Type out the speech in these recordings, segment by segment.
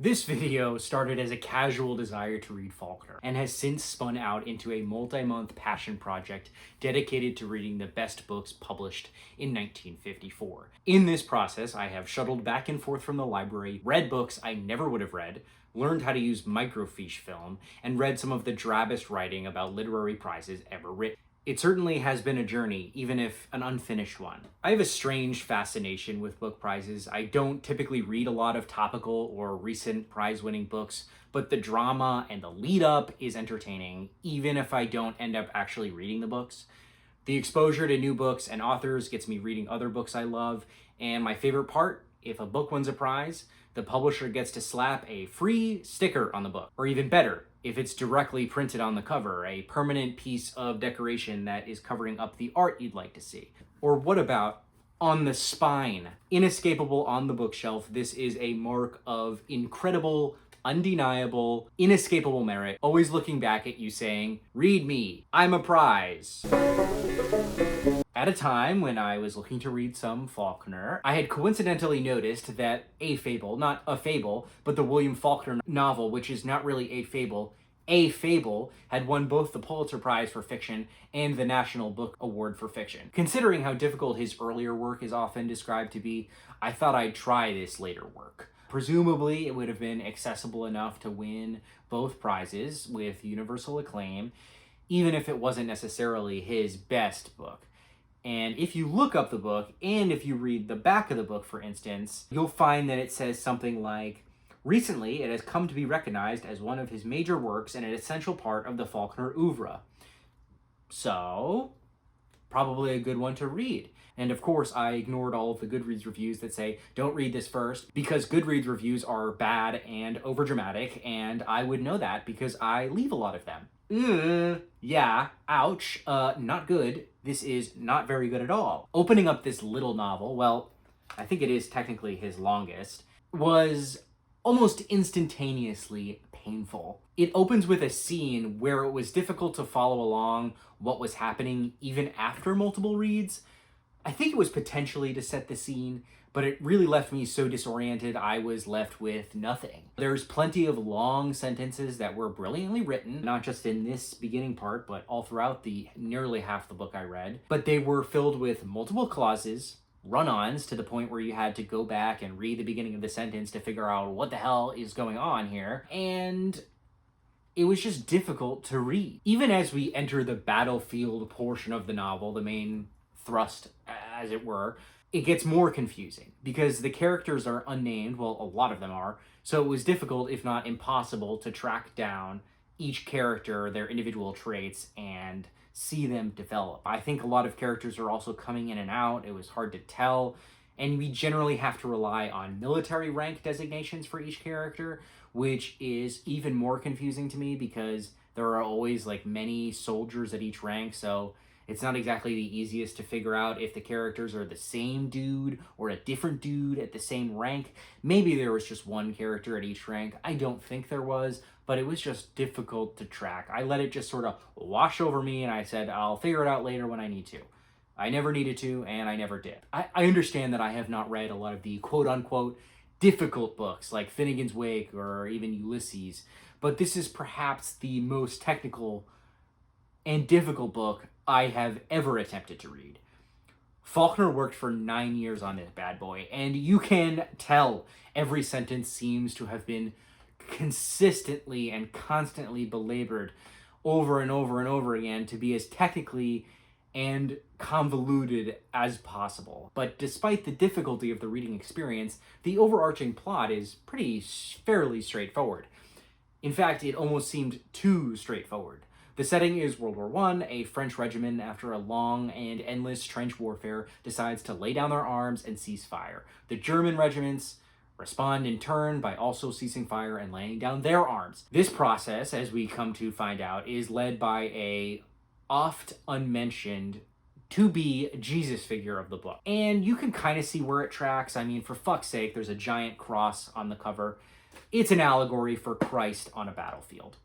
This video started as a casual desire to read Faulkner and has since spun out into a multi-month passion project dedicated to reading the best books published in 1954. In this process, I have shuttled back and forth from the library, read books I never would have read, learned how to use microfiche film, and read some of the drabbest writing about literary prizes ever written. It certainly has been a journey, even if an unfinished one. I have a strange fascination with book prizes. I don't typically read a lot of topical or recent prize-winning books, but the drama and the lead-up is entertaining, even if I don't end up actually reading the books. The exposure to new books and authors gets me reading other books I love, and my favorite part, if a book wins a prize, the publisher gets to slap a free sticker on the book. Or even better, if it's directly printed on the cover, a permanent piece of decoration that is covering up the art you'd like to see. Or what about on the spine? Inescapable on the bookshelf, this is a mark of incredible, undeniable, inescapable merit, always looking back at you saying, "Read me, I'm a prize." At a time when I was looking to read some Faulkner, I had coincidentally noticed that A Fable, not A Fable, but the William Faulkner novel, which is not really A Fable, had won both the Pulitzer Prize for fiction and the National Book Award for fiction. Considering how difficult his earlier work is often described to be, I thought I'd try this later work. Presumably, it would have been accessible enough to win both prizes with universal acclaim, even if it wasn't necessarily his best book. And if you look up the book, and if you read the back of the book, for instance, you'll find that it says something like, "Recently, it has come to be recognized as one of his major works and an essential part of the Faulkner oeuvre." So, probably a good one to read. And of course, I ignored all of the Goodreads reviews that say, "Don't read this first," because Goodreads reviews are bad and overdramatic, and I would know that because I leave a lot of them. Yeah, ouch, not good. This is not very good at all. Opening up this little novel, well, I think it is technically his longest, was almost instantaneously painful. It opens with a scene where it was difficult to follow along what was happening even after multiple reads. I think it was potentially to set the scene, but it really left me so disoriented I was left with nothing. There's plenty of long sentences that were brilliantly written, not just in this beginning part, but all throughout the nearly half the book I read. But they were filled with multiple clauses, run-ons to the point where you had to go back and read the beginning of the sentence to figure out what the hell is going on here. And it was just difficult to read. Even as we enter the battlefield portion of the novel, the main thrust, as it were, it gets more confusing because the characters are unnamed, well, a lot of them are, so it was difficult, if not impossible, to track down each character, their individual traits, and see them develop. I think a lot of characters are also coming in and out. It was hard to tell, and we generally have to rely on military rank designations for each character, which is even more confusing to me because there are always like many soldiers at each rank, so it's not exactly the easiest to figure out if the characters are the same dude or a different dude at the same rank. Maybe there was just one character at each rank. I don't think there was, but it was just difficult to track. I let it just sort of wash over me, and I said, I'll figure it out later when I need to. I never needed to, and I never did. I understand that I have not read a lot of the quote-unquote difficult books like Finnegan's Wake or even Ulysses, but this is perhaps the most technical and difficult book I have ever attempted to read. Faulkner worked for 9 years on this bad boy, and you can tell every sentence seems to have been consistently and constantly belabored over and over and over again to be as technically and convoluted as possible. But despite the difficulty of the reading experience, the overarching plot is fairly straightforward. In fact, it almost seemed too straightforward. The setting is World War I. A French regiment, after a long and endless trench warfare, decides to lay down their arms and cease fire. The German regiments respond in turn by also ceasing fire and laying down their arms. This process, as we come to find out, is led by a oft unmentioned to-be Jesus figure of the book. And you can kind of see where it tracks. I mean, for fuck's sake, there's a giant cross on the cover. It's an allegory for Christ on a battlefield.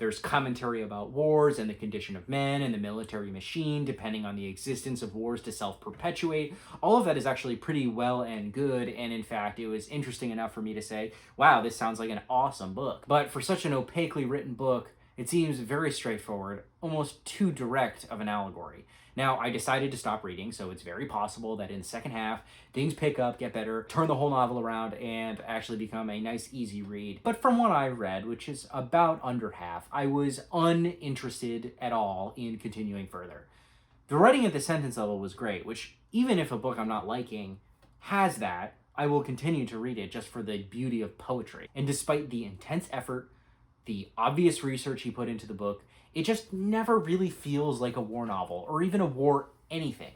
There's commentary about wars and the condition of men and the military machine, depending on the existence of wars to self-perpetuate. All of that is actually pretty well and good, and in fact, it was interesting enough for me to say, wow, this sounds like an awesome book. But for such an opaquely written book, it seems very straightforward, almost too direct of an allegory. Now, I decided to stop reading, so it's very possible that in the second half, things pick up, get better, turn the whole novel around, and actually become a nice, easy read. But from what I read, which is about under half, I was uninterested at all in continuing further. The writing at the sentence level was great, which, even if a book I'm not liking has that, I will continue to read it just for the beauty of poetry. And despite the intense effort, the obvious research he put into the book, it just never really feels like a war novel, or even a war anything.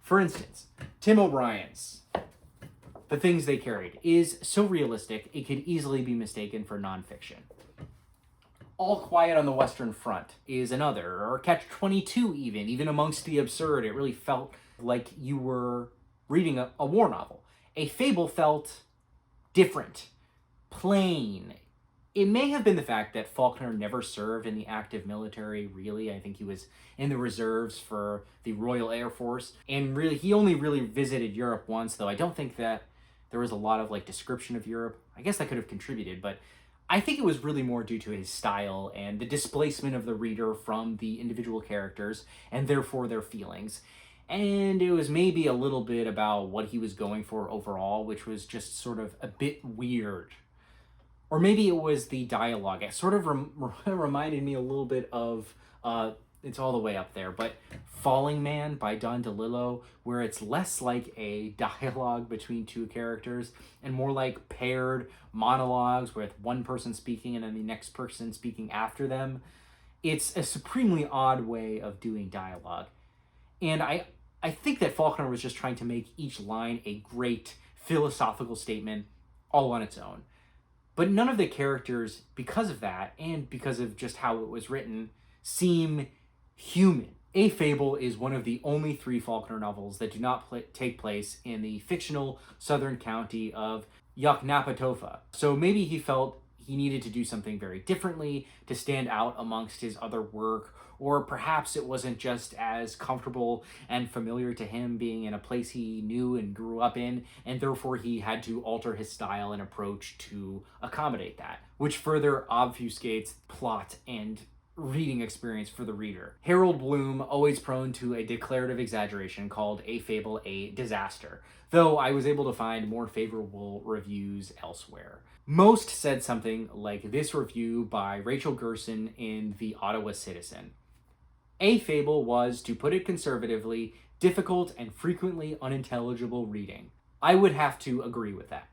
For instance, Tim O'Brien's The Things They Carried is so realistic it could easily be mistaken for nonfiction. All Quiet on the Western Front is another, or Catch-22 even amongst the absurd, it really felt like you were reading a war novel. A Fable felt different, plain. It may have been the fact that Faulkner never served in the active military, really. I think he was in the reserves for the Royal Air Force. And really, he only really visited Europe once, though I don't think that there was a lot of description of Europe. I guess that could have contributed, but I think it was really more due to his style and the displacement of the reader from the individual characters, and therefore their feelings. And it was maybe a little bit about what he was going for overall, which was just sort of a bit weird. Or maybe it was the dialogue. It sort of reminded me a little bit of, it's all the way up there, but Falling Man by Don DeLillo, where it's less like a dialogue between two characters and more like paired monologues with one person speaking and then the next person speaking after them. It's a supremely odd way of doing dialogue. And I think that Faulkner was just trying to make each line a great philosophical statement all on its own. But none of the characters, because of that, and because of just how it was written, seem human. A Fable is one of the only 3 Faulkner novels that do not take place in the fictional southern county of Yoknapatawpha. So maybe he felt he needed to do something very differently to stand out amongst his other work, or perhaps it wasn't just as comfortable and familiar to him being in a place he knew and grew up in, and therefore he had to alter his style and approach to accommodate that, which further obfuscates plot and reading experience for the reader. Harold Bloom, always prone to a declarative exaggeration, called A Fable a disaster, though I was able to find more favorable reviews elsewhere. Most said something like this review by Rachel Gerson in the Ottawa Citizen. A Fable was, to put it conservatively, difficult and frequently unintelligible reading. I would have to agree with that.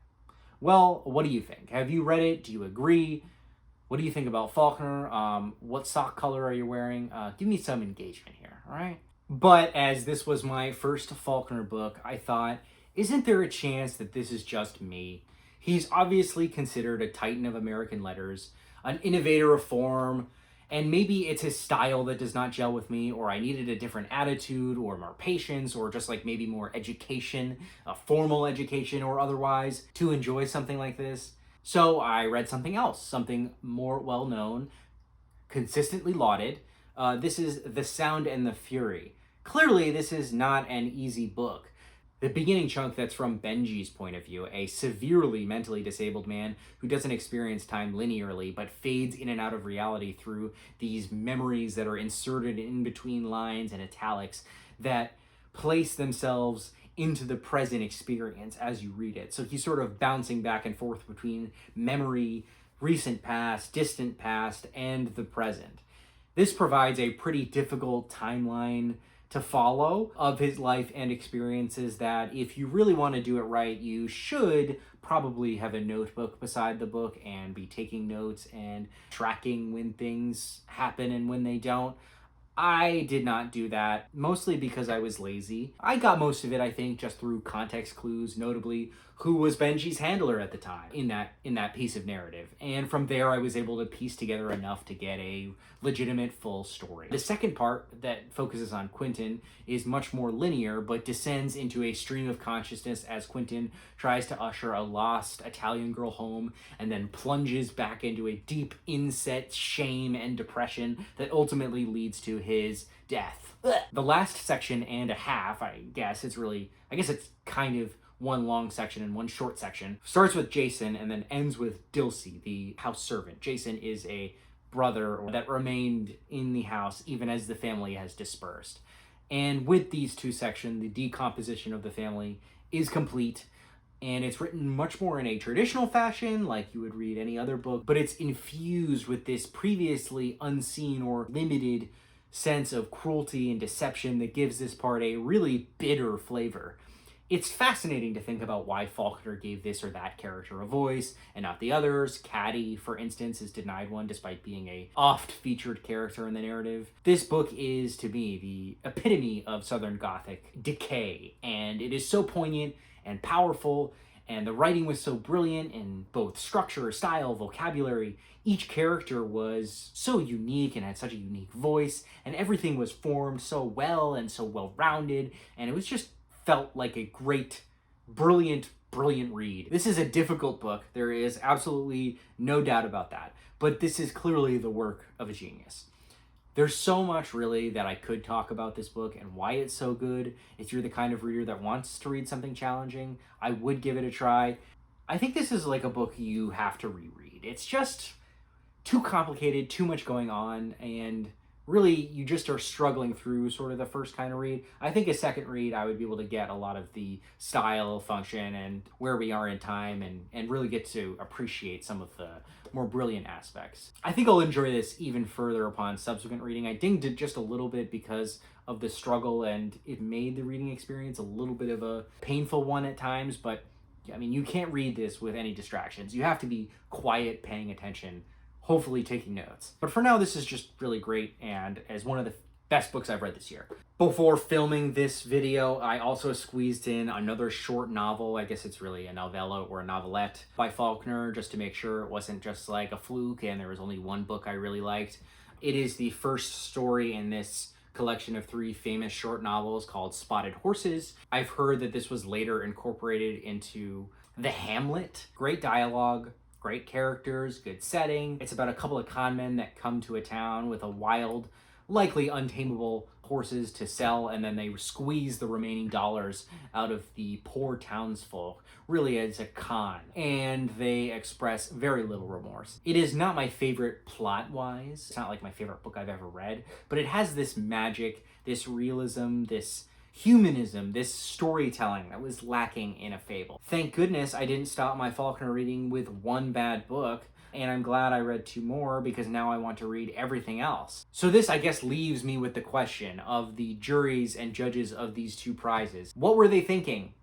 Well, what do you think? Have you read it? Do you agree? What do you think about Faulkner? What sock color are you wearing? Give me some engagement here, all right? But as this was my first Faulkner book, I thought, isn't there a chance that this is just me? He's obviously considered a titan of American letters, an innovator of form, and maybe it's his style that does not gel with me, or I needed a different attitude, or more patience, or just maybe more education, a formal education or otherwise, to enjoy something like this. So I read something else, something more well-known, consistently lauded. This is The Sound and the Fury. Clearly, this is not an easy book. The beginning chunk that's from Benji's point of view, a severely mentally disabled man who doesn't experience time linearly, but fades in and out of reality through these memories that are inserted in between lines and italics that place themselves into the present experience as you read it. So he's sort of bouncing back and forth between memory, recent past, distant past, and the present. This provides a pretty difficult timeline to follow of his life and experiences that, if you really want to do it right, you should probably have a notebook beside the book and be taking notes and tracking when things happen and when they don't. I did not do that, mostly because I was lazy. I got most of it, I think, just through context clues, notably who was Benji's handler at the time in that piece of narrative. And from there, I was able to piece together enough to get a legitimate full story. The second part that focuses on Quentin is much more linear, but descends into a stream of consciousness as Quentin tries to usher a lost Italian girl home and then plunges back into a deep inset shame and depression that ultimately leads to his death. The last section and a half, I guess it's kind of one long section and one short section, starts with Jason and then ends with Dilsey, the house servant. Jason is a brother that remained in the house even as the family has dispersed. And with these two sections, the decomposition of the family is complete, and it's written much more in a traditional fashion, like you would read any other book, but it's infused with this previously unseen or limited sense of cruelty and deception that gives this part a really bitter flavor. It's fascinating to think about why Faulkner gave this or that character a voice and not the others. Caddy, for instance, is denied one despite being a oft-featured character in the narrative. This book is, to me, the epitome of Southern Gothic decay, and it is so poignant and powerful, and the writing was so brilliant in both structure, style, vocabulary. Each character was so unique and had such a unique voice, and everything was formed so well and so well-rounded, and it was just felt like a great, brilliant read. This is a difficult book. There is absolutely no doubt about that. But this is clearly the work of a genius. There's so much really that I could talk about this book and why it's so good. If you're the kind of reader that wants to read something challenging, I would give it a try. I think this is like a book you have to reread. It's just too complicated, too much going on, and really, you just are struggling through sort of the first kind of read. I think a second read, I would be able to get a lot of the style, function, and where we are in time, and really get to appreciate some of the more brilliant aspects. I think I'll enjoy this even further upon subsequent reading. I dinged it just a little bit because of the struggle, and it made the reading experience a little bit of a painful one at times, but I mean, you can't read this with any distractions. You have to be quiet, paying attention, hopefully taking notes. But for now, this is just really great and as one of the best books I've read this year. Before filming this video, I also squeezed in another short novel. I guess it's really a novella or a novelette by Faulkner, just to make sure it wasn't just like a fluke and there was only one book I really liked. It is the first story in this collection of 3 famous short novels called Spotted Horses. I've heard that this was later incorporated into the Hamlet. Great dialogue, great characters, good setting. It's about a couple of con men that come to a town with a wild, likely untamable horses to sell, and then they squeeze the remaining dollars out of the poor townsfolk, really as a con, and they express very little remorse. It is not my favorite plot-wise. It's not like my favorite book I've ever read, but it has this magic, this realism, this humanism, this storytelling that was lacking in a Fable. Thank goodness I didn't stop my Faulkner reading with one bad book, and I'm glad I read 2 more because now I want to read everything else. So this, I guess, leaves me with the question of the juries and judges of these 2 prizes. What were they thinking?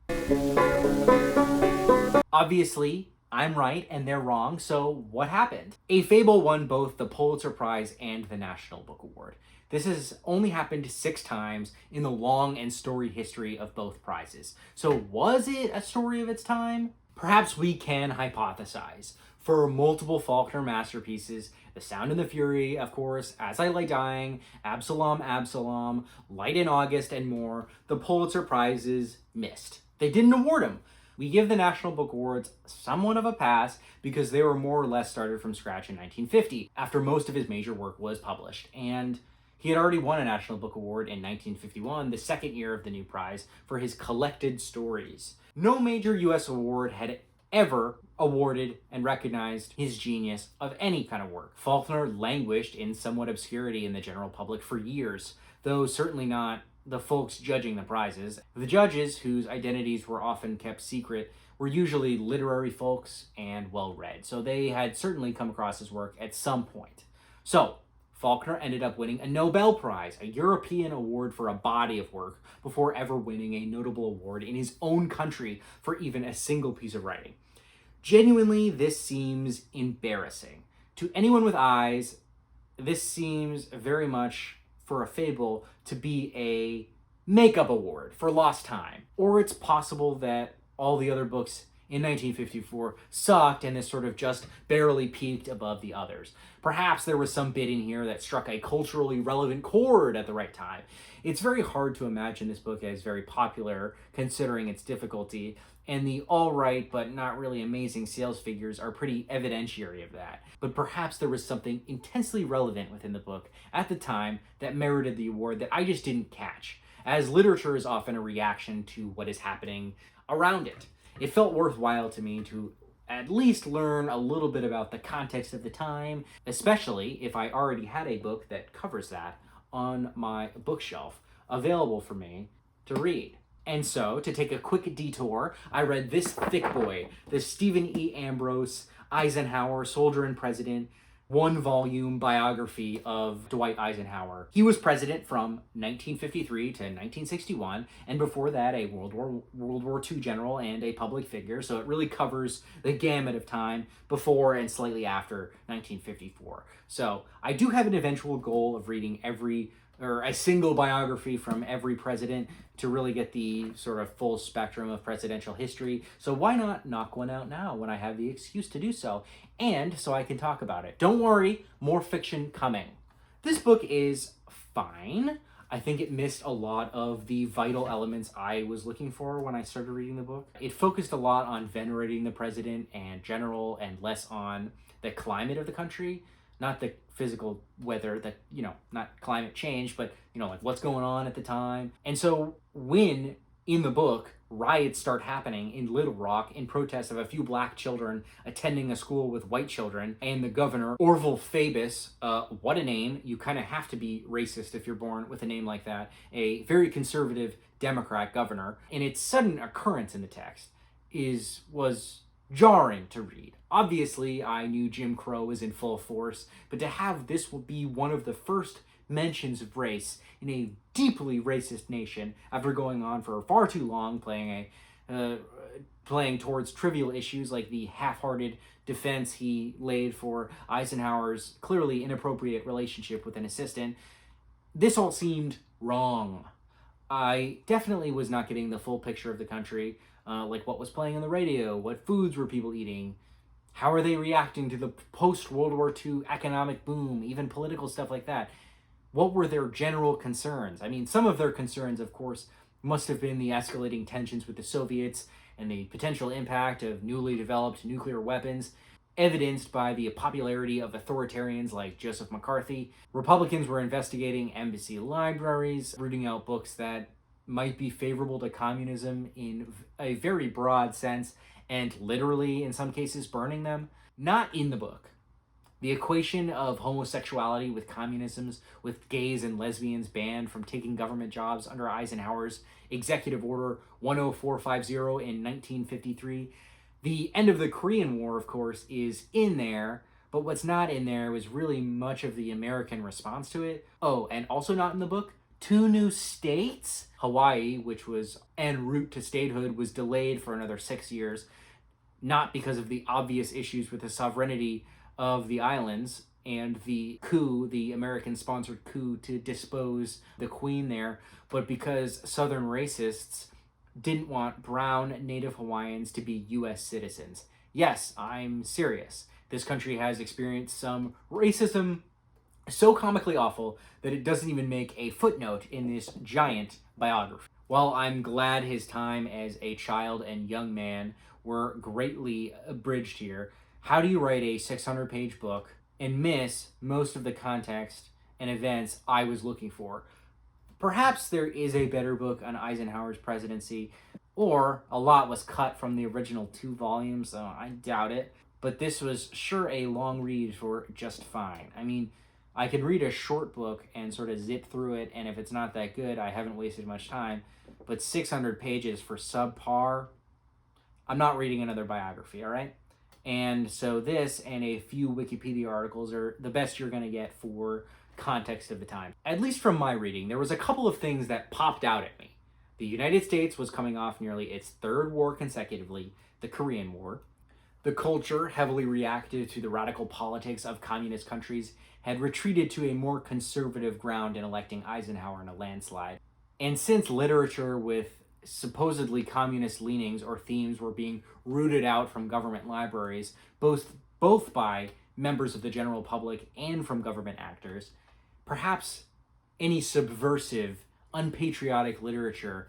Obviously, I'm right and they're wrong, so what happened? A Fable won both the Pulitzer Prize and the National Book Award. This has only happened 6 times in the long and storied history of both prizes. So was it a story of its time? Perhaps we can hypothesize. For multiple Faulkner masterpieces, The Sound and the Fury, of course, As I Lay Dying, Absalom, Light in August, and more, the Pulitzer Prizes missed. They didn't award them. We give the National Book Awards somewhat of a pass because they were more or less started from scratch in 1950, after most of his major work was published, and he had already won a National Book Award in 1951, the second year of the new prize, for his collected stories. No major U.S. award had ever awarded and recognized his genius of any kind of work. Faulkner languished in somewhat obscurity in the general public for years, though certainly not the folks judging the prizes. The judges, whose identities were often kept secret, were usually literary folks and well-read, so they had certainly come across his work at some point. So, Faulkner ended up winning a Nobel Prize, a European award for a body of work, before ever winning a notable award in his own country for even a single piece of writing. Genuinely, this seems embarrassing. To anyone with eyes, this seems very much, for a Fable, to be a makeup award for lost time. Or it's possible that all the other books in 1954 sucked and this sort of just barely peaked above the others. Perhaps there was some bit in here that struck a culturally relevant chord at the right time. It's very hard to imagine this book as very popular considering its difficulty, and the alright but not really amazing sales figures are pretty evidentiary of that. But perhaps there was something intensely relevant within the book at the time that merited the award that I just didn't catch, as literature is often a reaction to what is happening around it. It felt worthwhile to me to at least learn a little bit about the context of the time, especially if I already had a book that covers that on my bookshelf available for me to read. And so, to take a quick detour, I read this thick boy, the Stephen E. Ambrose, Eisenhower, Soldier and President, one-volume biography of Dwight Eisenhower. He was president from 1953 to 1961, and before that a World War II general and a public figure, so it really covers the gamut of time before and slightly after 1954. So I do have an eventual goal of reading a single biography from every president to really get the sort of full spectrum of presidential history. So why not knock one out now when I have the excuse to do so, and so I can talk about it. Don't worry, more fiction coming. This book is fine. I think it missed a lot of the vital elements I was looking for when I started reading the book. It focused a lot on venerating the president and general and less on the climate of the country. Not the physical weather, not climate change, but, like what's going on at the time. And so when, in the book, riots start happening in Little Rock in protest of a few black children attending a school with white children, and the governor, Orville Fabus, what a name, you kind of have to be racist if you're born with a name like that, a very conservative Democrat governor, and its sudden occurrence in the text was jarring to read. Obviously, I knew Jim Crow was in full force, but to have this will be one of the first mentions of race in a deeply racist nation after going on for far too long playing towards trivial issues like the half-hearted defense he laid for Eisenhower's clearly inappropriate relationship with an assistant, this all seemed wrong. I definitely was not getting the full picture of the country, like what was playing on the radio, what foods were people eating, how are they reacting to the post-World War II economic boom, even political stuff like that. What were their general concerns? I mean, some of their concerns, of course, must have been the escalating tensions with the Soviets and the potential impact of newly developed nuclear weapons, evidenced by the popularity of authoritarians like Joseph McCarthy. Republicans were investigating embassy libraries, rooting out books that might be favorable to communism in a very broad sense, and literally, in some cases, burning them. Not in the book. The equation of homosexuality with communism, with gays and lesbians banned from taking government jobs under Eisenhower's Executive Order 10450 in 1953. The end of the Korean War, of course, is in there, but what's not in there was really much of the American response to it. Oh, and also not in the book, 2 new states. Hawaii, which was en route to statehood, was delayed for another 6 years, not because of the obvious issues with the sovereignty of the islands and the coup, the American-sponsored coup to dispose the queen there, but because Southern racists didn't want brown Native Hawaiians to be U.S. citizens. Yes, I'm serious. This country has experienced some racism so comically awful that it doesn't even make a footnote in this giant biography. While I'm glad his time as a child and young man were greatly abridged here, how do you write a 600-page book and miss most of the context and events I was looking for? Perhaps there is a better book on Eisenhower's presidency, or a lot was cut from the original 2 volumes, so I doubt it. But this was sure a long read for just fine. I mean, I could read a short book and sort of zip through it, and if it's not that good, I haven't wasted much time. But 600 pages for subpar, I'm not reading another biography, all right? And so this and a few Wikipedia articles are the best you're going to get for context of the time. At least from my reading, there was a couple of things that popped out at me. The United States was coming off nearly its 3rd war consecutively, the Korean War. The culture, heavily reactive to the radical politics of communist countries, had retreated to a more conservative ground in electing Eisenhower in a landslide. And since literature with supposedly communist leanings or themes were being rooted out from government libraries, both by members of the general public and from government actors, perhaps any subversive, unpatriotic literature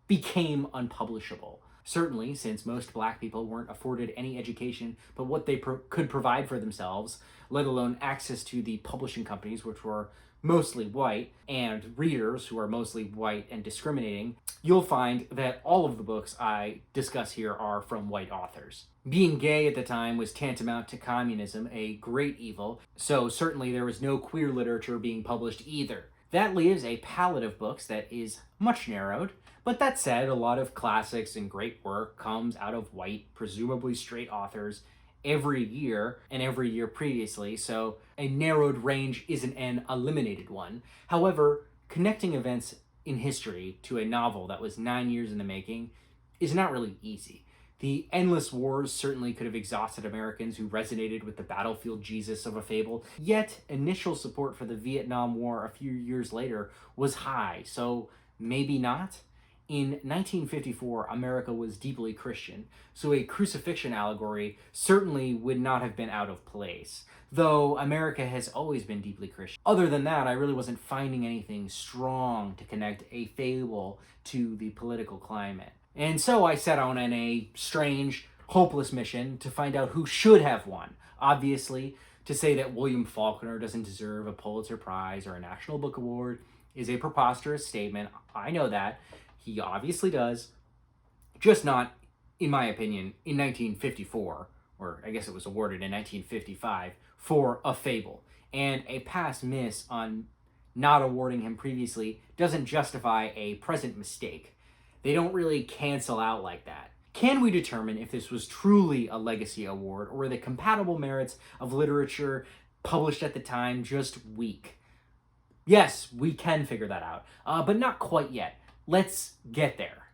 became unpublishable. Certainly, since most black people weren't afforded any education but what they could provide for themselves, let alone access to the publishing companies, which were mostly white, and readers who are mostly white and discriminating, you'll find that all of the books I discuss here are from white authors. Being gay at the time was tantamount to communism, a great evil, so certainly there was no queer literature being published either. That leaves a palette of books that is much narrowed, but that said, a lot of classics and great work comes out of white, presumably straight authors every year and every year previously, so a narrowed range isn't an eliminated one. However, connecting events in history to a novel that was 9 years in the making is not really easy. The endless wars certainly could have exhausted Americans who resonated with the battlefield Jesus of a fable, yet initial support for the Vietnam War a few years later was high, so maybe not? In 1954, America was deeply Christian, so a crucifixion allegory certainly would not have been out of place, though America has always been deeply Christian. Other than that, I really wasn't finding anything strong to connect a fable to the political climate. And so I set out on a strange, hopeless mission to find out who should have won. Obviously, to say that William Faulkner doesn't deserve a Pulitzer Prize or a National Book Award is a preposterous statement. I know that. He obviously does. Just not, in my opinion, in 1954, or I guess it was awarded in 1955, for A Fable. And a past miss on not awarding him previously doesn't justify a present mistake. They don't really cancel out like that. Can we determine if this was truly a legacy award, or were the compatible merits of literature published at the time just weak? Yes, we can figure that out, but not quite yet. Let's get there.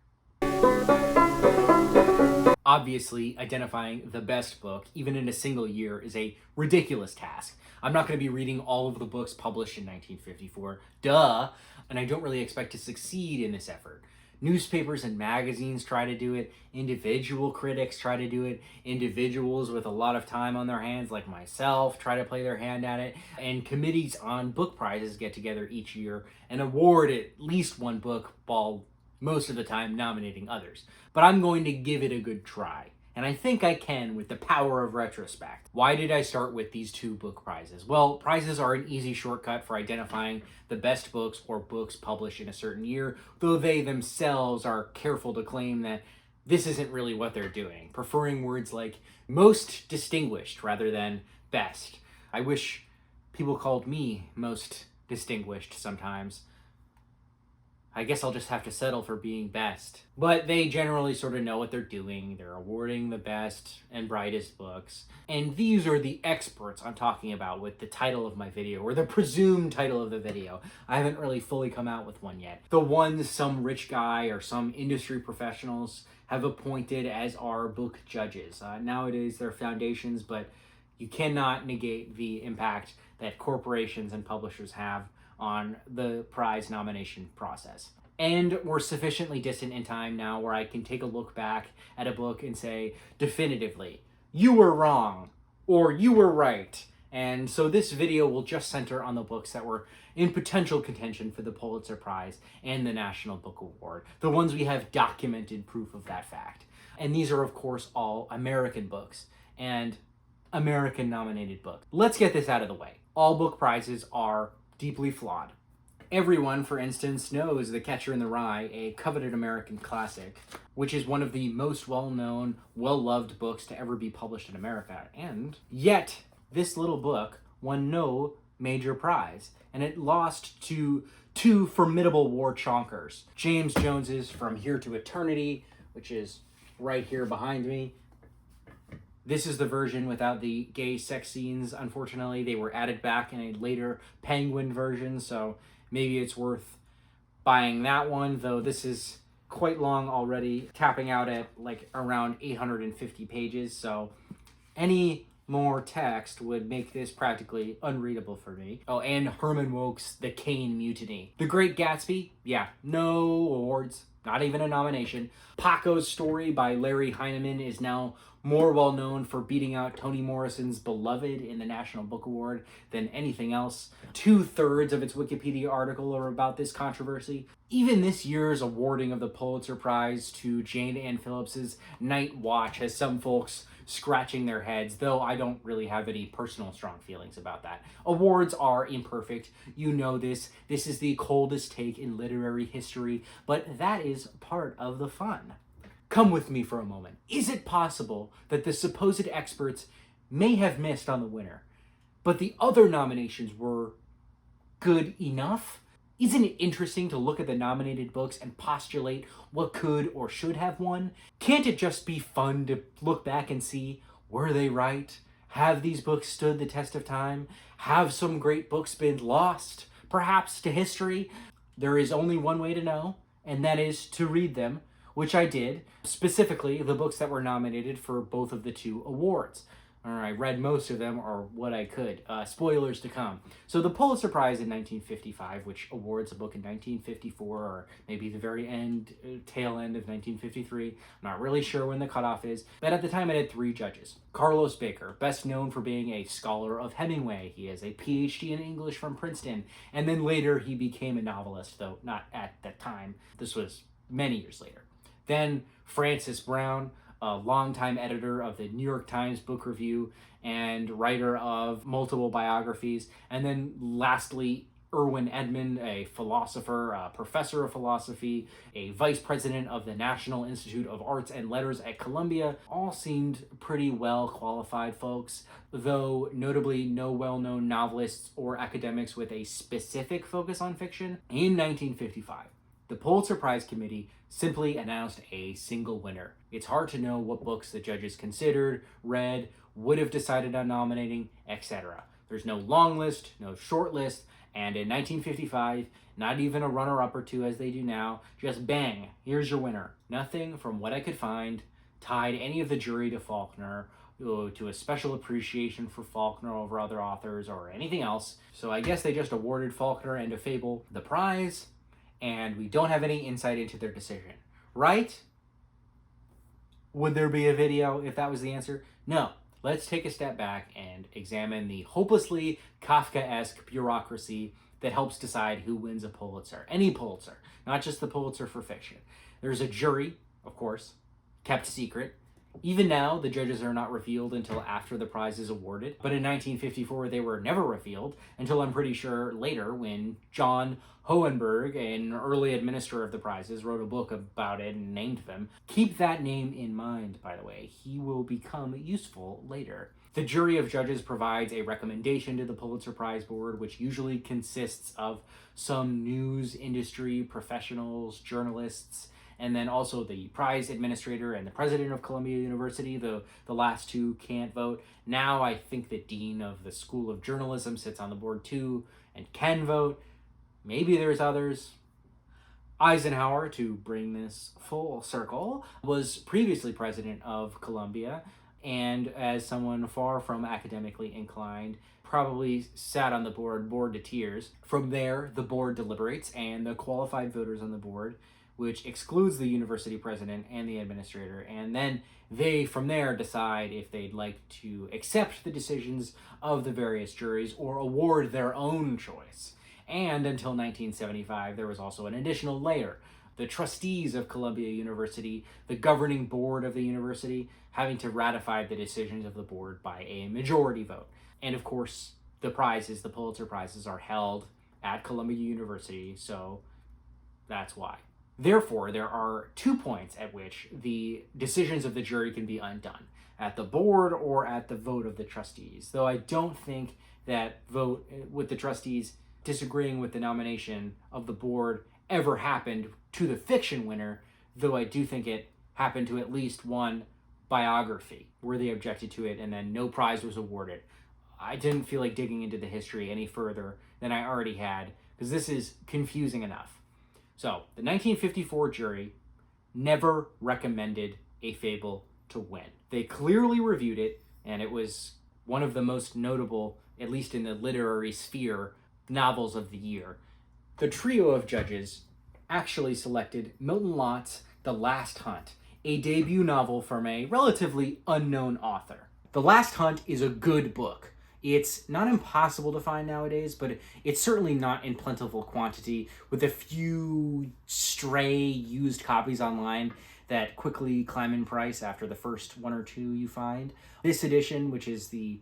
Obviously, identifying the best book, even in a single year, is a ridiculous task. I'm not going to be reading all of the books published in 1954, duh, and I don't really expect to succeed in this effort. Newspapers and magazines try to do it, individual critics try to do it, individuals with a lot of time on their hands like myself try to play their hand at it, and committees on book prizes get together each year and award at least one book, while most of the time nominating others. But I'm going to give it a good try, and I think I can with the power of retrospect. Why did I start with these two book prizes? Well, prizes are an easy shortcut for identifying the best books or books published in a certain year, though they themselves are careful to claim that this isn't really what they're doing, preferring words like most distinguished rather than best. I wish people called me most distinguished sometimes. I guess I'll just have to settle for being best. But they generally sort of know what they're doing. They're awarding the best and brightest books. And these are the experts I'm talking about with the title of my video, or the presumed title of the video. I haven't really fully come out with one yet. The ones some rich guy or some industry professionals have appointed as our book judges. Nowadays they're foundations, but you cannot negate the impact that corporations and publishers have on the prize nomination process. And we're sufficiently distant in time now where I can take a look back at a book and say definitively, you were wrong, or you were right. And so this video will just center on the books that were in potential contention for the Pulitzer Prize and the National Book Award, the ones we have documented proof of that fact. And these are, of course, all American books and American nominated books. Let's get this out of the way. All book prizes are deeply flawed. Everyone, for instance, knows The Catcher in the Rye, a coveted American classic, which is one of the most well-known, well-loved books to ever be published in America. And yet, this little book won no major prize, and it lost to two formidable war chonkers. James Jones's From Here to Eternity, which is right here behind me. This is the version without the gay sex scenes, unfortunately. They were added back in a later Penguin version, so maybe it's worth buying that one, though this is quite long already, tapping out at like around 850 pages, so any more text would make this practically unreadable for me. Oh, and Herman Wouk's The Caine Mutiny. The Great Gatsby? Yeah, no awards. not even a nomination. Paco's Story by Larry Heineman is now more well known for beating out Toni Morrison's Beloved in the National Book Award than anything else. 2/3 of its Wikipedia article are about this controversy. Even this year's awarding of the Pulitzer Prize to Jane Ann Phillips's Night Watch has some folks scratching their heads, though I don't really have any personal strong feelings about that. Awards are imperfect. You know this. This is the coldest take in literary history, but that is part of the fun. Come with me for a moment. Is it possible that the supposed experts may have missed on the winner, but the other nominations were good enough? Isn't it interesting to look at the nominated books and postulate what could or should have won? Can't it just be fun to look back and see, were they right? Have these books stood the test of time? Have some great books been lost, perhaps, to history? There is only one way to know, and that is to read them, which I did, specifically the books that were nominated for both of the two awards. I read most of them, or what I could. Spoilers to come. So the Pulitzer Prize in 1955, which awards a book in 1954, or maybe the very end, tail end of 1953. I'm not really sure when the cutoff is, but at the time it had 3 judges. Carlos Baker, best known for being a scholar of Hemingway. He has a PhD in English from Princeton, and then later he became a novelist, though not at that time. This was many years later. Then Francis Brown, a longtime editor of the New York Times Book Review and writer of multiple biographies. And then lastly, Erwin Edmund, a philosopher, a professor of philosophy, a vice president of the National Institute of Arts and Letters at Columbia. All seemed pretty well qualified folks, though notably no well-known novelists or academics with a specific focus on fiction. In 1955, the Pulitzer Prize Committee simply announced a single winner. It's hard to know what books the judges considered, read, would have decided on nominating, etc. There's no long list, no short list, and in 1955, not even a runner-up or two as they do now, just bang, here's your winner. Nothing, from what I could find, tied any of the jury to Faulkner, to a special appreciation for Faulkner over other authors, or anything else. So I guess they just awarded Faulkner and Fable the prize, and we don't have any insight into their decision. Right? Would there be a video if that was the answer? No. Let's take a step back and examine the hopelessly Kafkaesque bureaucracy that helps decide who wins a Pulitzer. Any Pulitzer, not just the Pulitzer for fiction. There's a jury, of course, kept secret. Even now, the judges are not revealed until after the prize is awarded. But in 1954, they were never revealed until, I'm pretty sure, later when John Hohenberg, an early administrator of the prizes, wrote a book about it and named them. Keep that name in mind, by the way. He will become useful later. The jury of judges provides a recommendation to the Pulitzer Prize Board, which usually consists of some news industry professionals, journalists, and then also the prize administrator and the president of Columbia University. The last two can't vote. Now I think the dean of the School of Journalism sits on the board too and can vote. Maybe there's others. Eisenhower, to bring this full circle, was previously president of Columbia, and as someone far from academically inclined, probably sat on the board bored to tears. From there, the board deliberates, and the qualified voters on the board, which excludes the university president and the administrator, and then they, from there, decide if they'd like to accept the decisions of the various juries or award their own choice. And until 1975, there was also an additional layer. The trustees of Columbia University, the governing board of the university, having to ratify the decisions of the board by a majority vote. And of course, the prizes, the Pulitzer Prizes, are held at Columbia University, so that's why. Therefore, there are 2 points at which the decisions of the jury can be undone, at the board or at the vote of the trustees. Though I don't think that vote with the trustees disagreeing with the nomination of the board ever happened to the fiction winner, though I do think it happened to at least one biography where they objected to it and then no prize was awarded. I didn't feel like digging into the history any further than I already had, because this is confusing enough. So, the 1954 jury never recommended a Fable to win. They clearly reviewed it, and it was one of the most notable, at least in the literary sphere, novels of the year. The trio of judges actually selected Milton Lott's The Last Hunt, a debut novel from a relatively unknown author. The Last Hunt is a good book. It's not impossible to find nowadays, but it's certainly not in plentiful quantity, with a few stray used copies online that quickly climb in price after the first one or two you find. This edition, which is the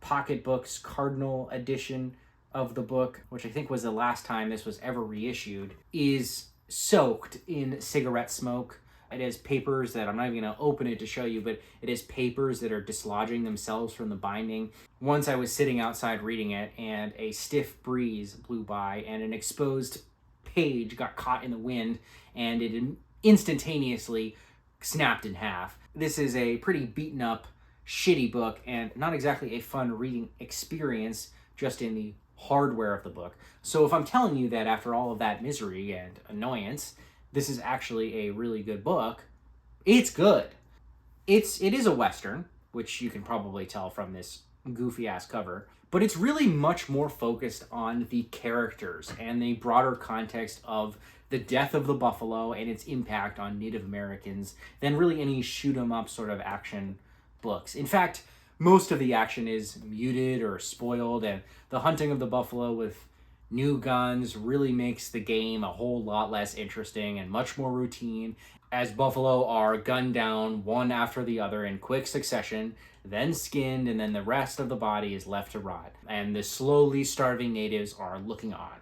Pocketbook's Cardinal edition of the book, which I think was the last time this was ever reissued, is soaked in cigarette smoke. It has papers that I'm not even going to open it to show you, but it has papers that are dislodging themselves from the binding. Once I was sitting outside reading it, and a stiff breeze blew by, and an exposed page got caught in the wind, and it instantaneously snapped in half. This is a pretty beaten up, shitty book, and not exactly a fun reading experience, just in the hardware of the book. So if I'm telling you that after all of that misery and annoyance, this is actually a really good book, it's good. It is a Western, which you can probably tell from this goofy-ass cover, but it's really much more focused on the characters and the broader context of the death of the buffalo and its impact on Native Americans than really any shoot-'em-up sort of action books. In fact, most of the action is muted or spoiled, and the hunting of the buffalo with new guns really makes the game a whole lot less interesting and much more routine, as buffalo are gunned down one after the other in quick succession, then skinned, and then the rest of the body is left to rot, and the slowly starving natives are looking on.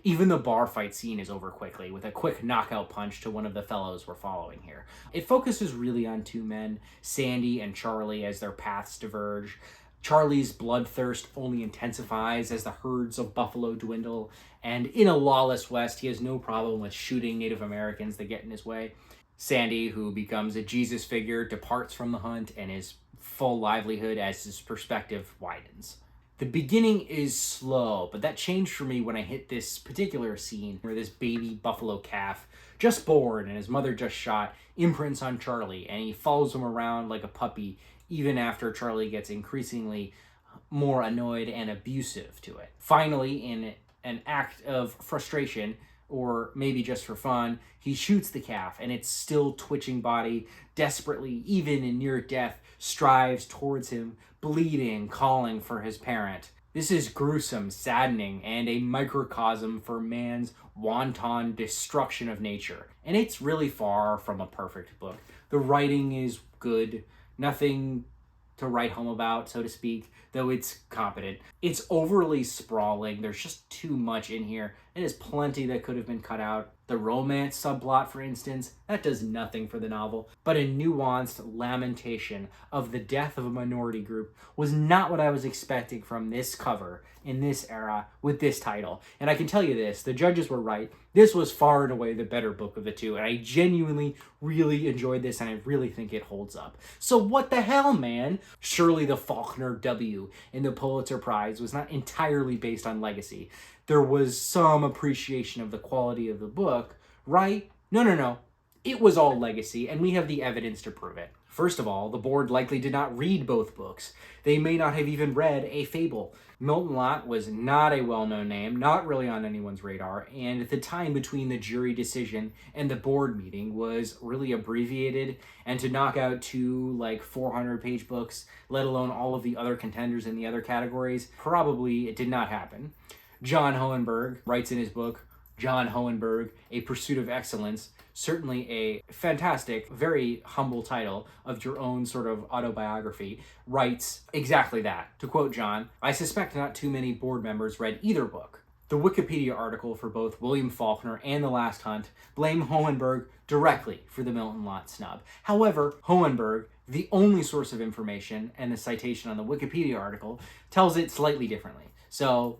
Even the bar fight scene is over quickly, with a quick knockout punch to one of the fellows we're following here. It focuses really on two men, Sandy and Charlie, as their paths diverge. Charlie's bloodthirst only intensifies as the herds of buffalo dwindle, and in a lawless West, he has no problem with shooting Native Americans that get in his way. Sandy, who becomes a Jesus figure, departs from the hunt and his full livelihood as his perspective widens. The beginning is slow, but that changed for me when I hit this particular scene where this baby buffalo calf, just born and his mother just shot, imprints on Charlie, and he follows him around like a puppy, even after Charlie gets increasingly more annoyed and abusive to it. Finally, in an act of frustration, or maybe just for fun, he shoots the calf, and its still twitching body, desperately, even in near death, strives towards him, bleeding, calling for his parent. This is gruesome, saddening, and a microcosm for man's wanton destruction of nature. And it's really far from a perfect book. The writing is good, nothing to write home about, so to speak, though it's competent. It's overly sprawling. There's just too much in here. There's plenty that could have been cut out. The romance subplot, for instance, that does nothing for the novel, but a nuanced lamentation of the death of a minority group was not what I was expecting from this cover in this era with this title. And I can tell you this, the judges were right. This was far and away the better book of the two, and I genuinely really enjoyed this, and I really think it holds up. So what the hell, man? Surely the Faulkner W in the Pitzer Prize was not entirely based on legacy. There was some appreciation of the quality of the book, right? No. It was all legacy, and we have the evidence to prove it. First of all, the board likely did not read both books. They may not have even read a Fable. Milton Lott was not a well-known name, not really on anyone's radar, and the time between the jury decision and the board meeting was really abbreviated, and to knock out two 400-page books, let alone all of the other contenders in the other categories, probably it did not happen. John Hohenberg writes in his book, John Hohenberg, A Pursuit of Excellence, certainly a fantastic, very humble title of your own sort of autobiography, writes exactly that. To quote John, I suspect not too many board members read either book. The Wikipedia article for both William Faulkner and The Last Hunt blame Hohenberg directly for the Milton Lott snub. However, Hohenberg, the only source of information, and the citation on the Wikipedia article, tells it slightly differently. So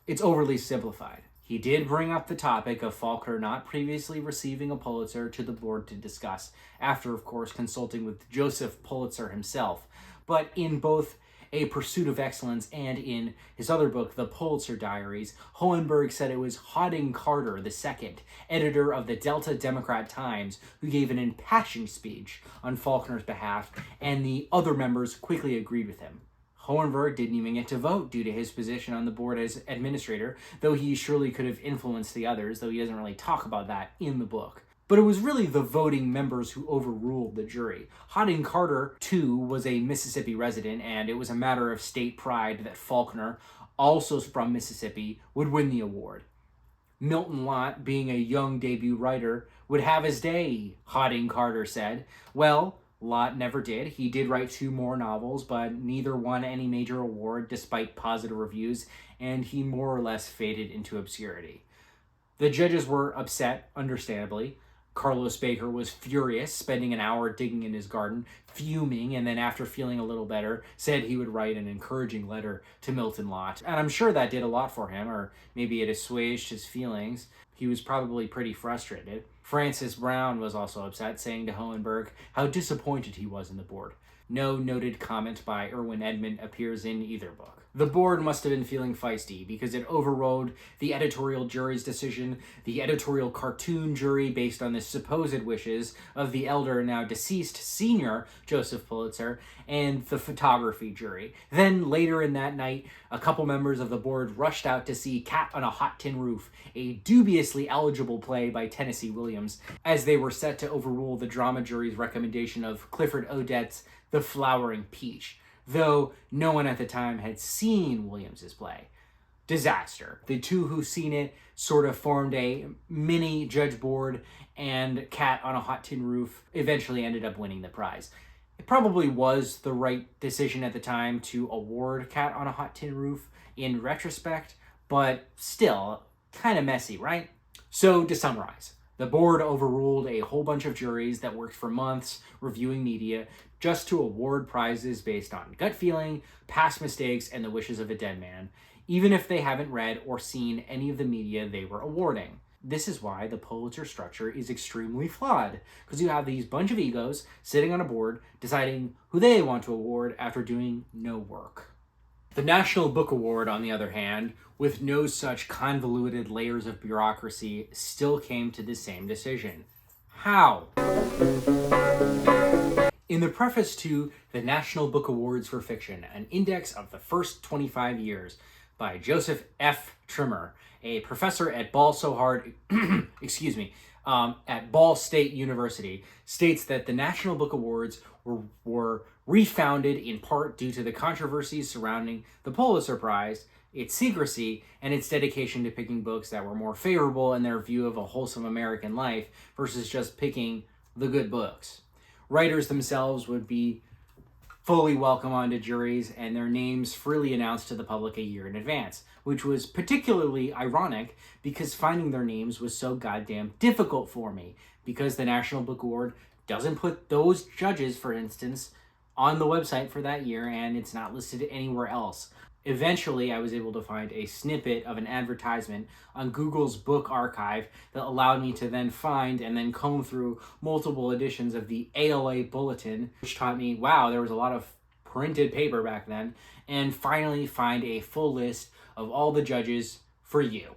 it's overly simplified. He did bring up the topic of Faulkner not previously receiving a Pulitzer to the board to discuss, after, of course, consulting with Joseph Pulitzer himself. But in both A Pursuit of Excellence and in his other book, The Pulitzer Diaries, Hohenberg said it was Harding Carter II, editor of the Delta Democrat Times, who gave an impassioned speech on Faulkner's behalf, and the other members quickly agreed with him. Hohenberg didn't even get to vote due to his position on the board as administrator, though he surely could have influenced the others, though he doesn't really talk about that in the book. But it was really the voting members who overruled the jury. Harding Carter, too, was a Mississippi resident, and it was a matter of state pride that Faulkner, also from Mississippi, would win the award. Milton Lott, being a young debut writer, would have his day, Harding Carter said. Well, Lott never did. He did write 2 more novels, but neither won any major award despite positive reviews, and he more or less faded into obscurity. The judges were upset, understandably. Carlos Baker was furious, spending an hour digging in his garden, fuming, and then after feeling a little better, said he would write an encouraging letter to Milton Lott. And I'm sure that did a lot for him, or maybe it assuaged his feelings. He was probably pretty frustrated. Francis Brown was also upset, saying to Hohenberg how disappointed he was in the board. No noted comment by Irwin Edmund appears in either book. The board must have been feeling feisty because it overrode the editorial jury's decision, the editorial cartoon jury based on the supposed wishes of the elder, now deceased senior Joseph Pulitzer, and the photography jury. Then later in that night, a couple members of the board rushed out to see Cat on a Hot Tin Roof, a dubiously eligible play by Tennessee Williams, as they were set to overrule the drama jury's recommendation of Clifford Odets' The Flowering Peach, though no one at the time had seen Williams's play. Disaster. The two who seen it sort of formed a mini judge board, and Cat on a Hot Tin Roof eventually ended up winning the prize. It probably was the right decision at the time to award Cat on a Hot Tin Roof in retrospect, but still kind of messy, right? So to summarize, the board overruled a whole bunch of juries that worked for months reviewing media just to award prizes based on gut feeling, past mistakes, and the wishes of a dead man, even if they haven't read or seen any of the media they were awarding. This is why the Pulitzer structure is extremely flawed, because you have these bunch of egos sitting on a board deciding who they want to award after doing no work. The National Book Award, on the other hand, with no such convoluted layers of bureaucracy, still came to the same decision. How? In the preface to the National Book Awards for Fiction, an index of the first 25 years by Joseph F. Trimmer, a professor at Ball State University, states that the National Book Awards were refounded in part due to the controversies surrounding the Pulitzer Prize, its secrecy, and its dedication to picking books that were more favorable in their view of a wholesome American life versus just picking the good books. Writers themselves would be fully welcome onto juries and their names freely announced to the public a year in advance, which was particularly ironic because finding their names was so goddamn difficult for me, because the National Book Award doesn't put those judges, for instance, on the website for that year, and it's not listed anywhere else. Eventually, I was able to find a snippet of an advertisement on Google's book archive that allowed me to then find and then comb through multiple editions of the ALA Bulletin, which taught me, wow, there was a lot of printed paper back then, and finally find a full list of all the judges for you.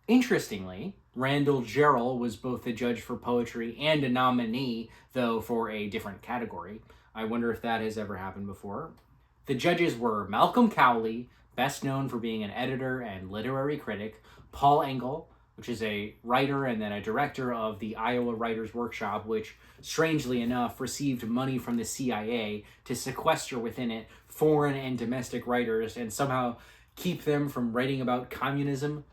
Interestingly, Randall Jarrell was both a judge for poetry and a nominee, though for a different category. I wonder if that has ever happened before. The judges were Malcolm Cowley, best known for being an editor and literary critic, Paul Engel, which is a writer and then a director of the Iowa Writers' Workshop, which, strangely enough, received money from the CIA to sequester within it foreign and domestic writers and somehow keep them from writing about communism.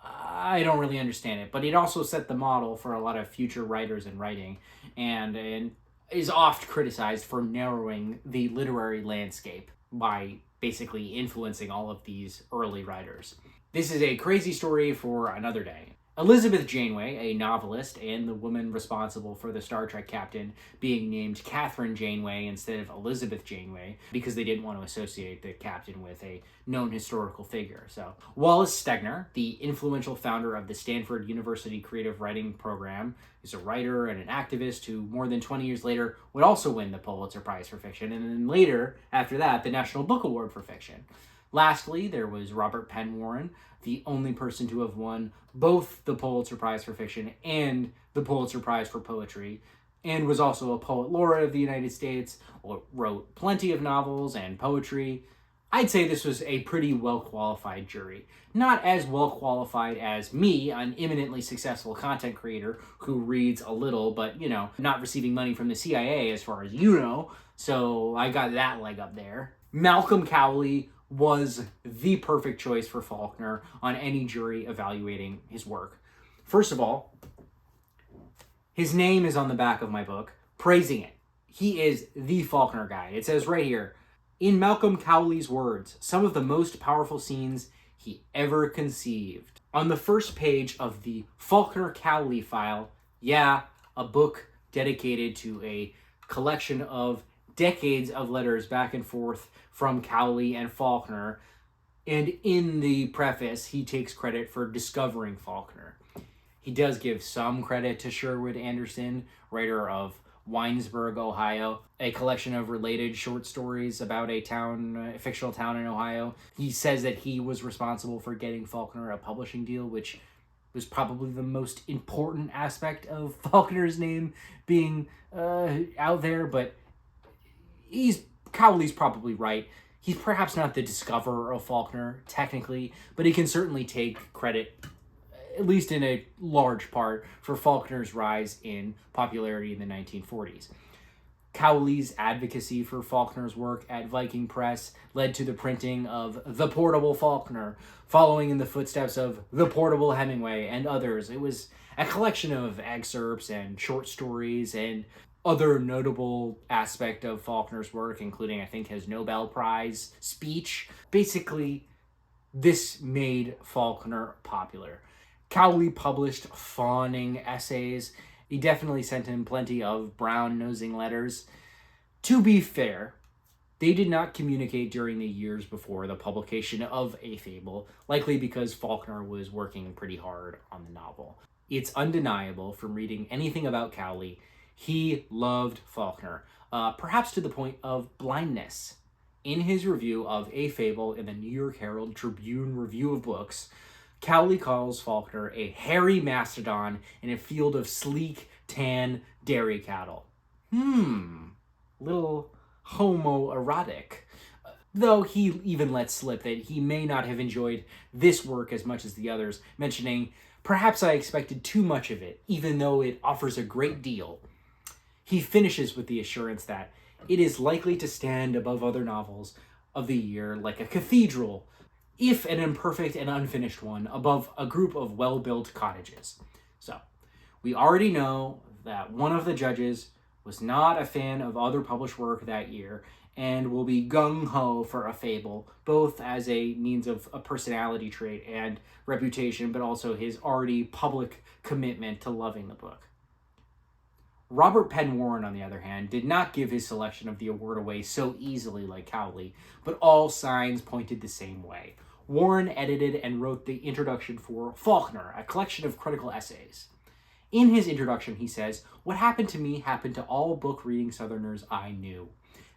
I don't really understand it, but it also set the model for a lot of future writers in writing, and is oft criticized for narrowing the literary landscape by basically influencing all of these early writers. This is a crazy story for another day. Elizabeth Janeway, a novelist and the woman responsible for the Star Trek captain being named Catherine Janeway instead of Elizabeth Janeway because they didn't want to associate the captain with a known historical figure. So Wallace Stegner, the influential founder of the Stanford University Creative Writing Program, is a writer and an activist who more than 20 years later would also win the Pulitzer Prize for Fiction, and then later, after that, the National Book Award for Fiction. Lastly, there was Robert Penn Warren, the only person to have won both the Pulitzer Prize for Fiction and the Pulitzer Prize for Poetry, and was also a poet laureate of the United States, wrote plenty of novels and poetry. I'd say this was a pretty well-qualified jury. Not as well-qualified as me, an eminently successful content creator who reads a little, but, not receiving money from the CIA as far as you know, so I got that leg up there. Malcolm Cowley was the perfect choice for Faulkner on any jury evaluating his work. First of all, his name is on the back of my book, praising it. He is the Faulkner guy. It says right here, in Malcolm Cowley's words, some of the most powerful scenes he ever conceived. On the first page of the Faulkner-Cowley file, a book dedicated to a collection of decades of letters back and forth from Cowley and Faulkner. And in the preface, he takes credit for discovering Faulkner. He does give some credit to Sherwood Anderson, writer of Winesburg, Ohio, a collection of related short stories about a fictional town in Ohio. He says that he was responsible for getting Faulkner a publishing deal, which was probably the most important aspect of Faulkner's name being out there, but Cowley's probably right. He's perhaps not the discoverer of Faulkner, technically, but he can certainly take credit, at least in a large part, for Faulkner's rise in popularity in the 1940s. Cowley's advocacy for Faulkner's work at Viking Press led to the printing of The Portable Faulkner, following in the footsteps of The Portable Hemingway and others. It was a collection of excerpts and short stories and other notable aspect of Faulkner's work, including, I think, his Nobel Prize speech. Basically, this made Faulkner popular. Cowley published fawning essays. He definitely sent him plenty of brown-nosing letters. To be fair, they did not communicate during the years before the publication of A Fable, likely because Faulkner was working pretty hard on the novel. It's undeniable from reading anything about Cowley, he loved Faulkner, perhaps to the point of blindness. In his review of A Fable in the New York Herald Tribune Review of Books, Cowley calls Faulkner a hairy mastodon in a field of sleek, tan dairy cattle. Little homoerotic. Though he even lets slip that he may not have enjoyed this work as much as the others, mentioning, perhaps I expected too much of it, even though it offers a great deal. He finishes with the assurance that it is likely to stand above other novels of the year like a cathedral, if an imperfect and unfinished one, above a group of well-built cottages. So, we already know that one of the judges was not a fan of other published work that year and will be gung-ho for A Fable, both as a means of a personality trait and reputation, but also his already public commitment to loving the book. Robert Penn Warren, on the other hand, did not give his selection of the award away so easily like Cowley, but all signs pointed the same way. Warren edited and wrote the introduction for Faulkner, a collection of critical essays. In his introduction, he says, "What happened to me happened to all book-reading Southerners I knew.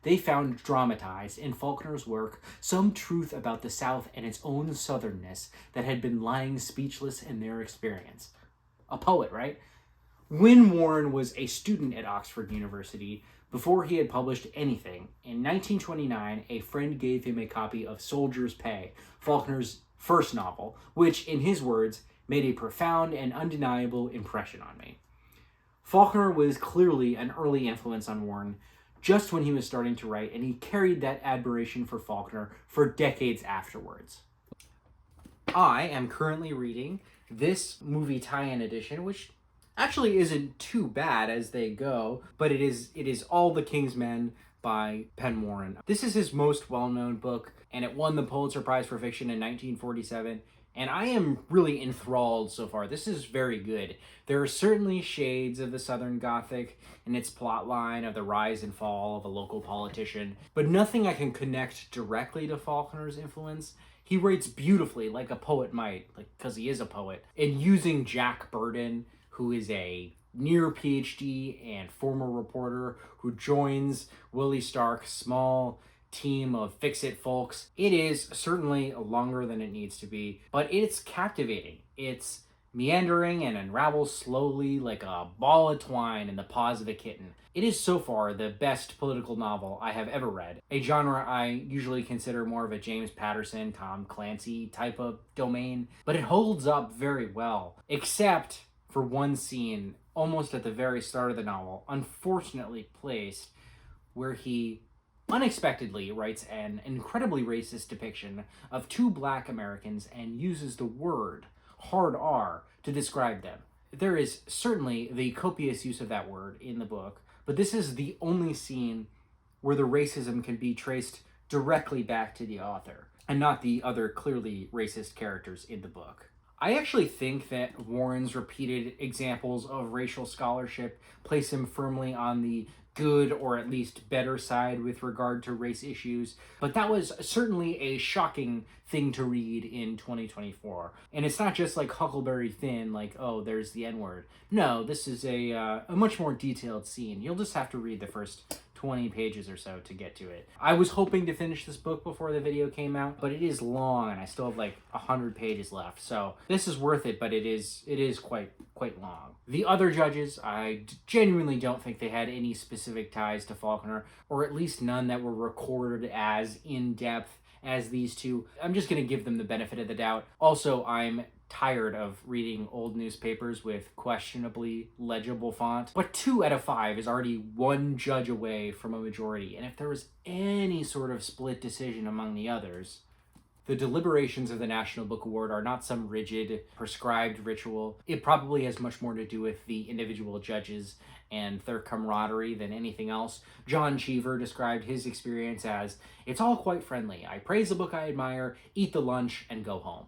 They found dramatized in Faulkner's work some truth about the South and its own Southernness that had been lying speechless in their experience." A poet, right? When Warren was a student at Oxford University, before he had published anything, in 1929, a friend gave him a copy of Soldier's Pay, Faulkner's first novel, which, in his words, made a profound and undeniable impression on me. Faulkner was clearly an early influence on Warren, just when he was starting to write, and he carried that admiration for Faulkner for decades afterwards. I am currently reading this movie tie-in edition, which actually isn't too bad as they go, but it is All the King's Men by Penn Warren. This is his most well-known book, and it won the Pulitzer Prize for Fiction in 1947, and I am really enthralled so far. This is very good. There are certainly shades of the Southern Gothic in its plotline of the rise and fall of a local politician, but nothing I can connect directly to Faulkner's influence. He writes beautifully, like a poet might, because he is a poet, and using Jack Burden, who is a near PhD and former reporter who joins Willie Stark's small team of fix-it folks. It is certainly longer than it needs to be, but it's captivating. It's meandering and unravels slowly like a ball of twine in the paws of a kitten. It is so far the best political novel I have ever read, a genre I usually consider more of a James Patterson, Tom Clancy type of domain, but it holds up very well, except for one scene almost at the very start of the novel, unfortunately placed, where he unexpectedly writes an incredibly racist depiction of two black Americans and uses the word hard R to describe them. There is certainly the copious use of that word in the book, but this is the only scene where the racism can be traced directly back to the author, and not the other clearly racist characters in the book. I actually think that Warren's repeated examples of racial scholarship place him firmly on the good or at least better side with regard to race issues, but that was certainly a shocking thing to read in 2024. And it's not just like Huckleberry Finn, like, oh, there's the N-word. No, this is a much more detailed scene. You'll just have to read the first 20 pages or so to get to it. I was hoping to finish this book before the video came out, but it is long and I still have like 100 pages left. So this is worth it, but it is quite long. The other judges, I genuinely don't think they had any specific ties to Faulkner, or at least none that were recorded as in-depth as these two. I'm just going to give them the benefit of the doubt. Also, I'm tired of reading old newspapers with questionably legible font, but 2 out of 5 is already one judge away from a majority, and if there was any sort of split decision among the others, the deliberations of the National Book Award are not some rigid, prescribed ritual. It probably has much more to do with the individual judges and their camaraderie than anything else. John Cheever described his experience as, "It's all quite friendly. I praise a book I admire, eat the lunch, and go home."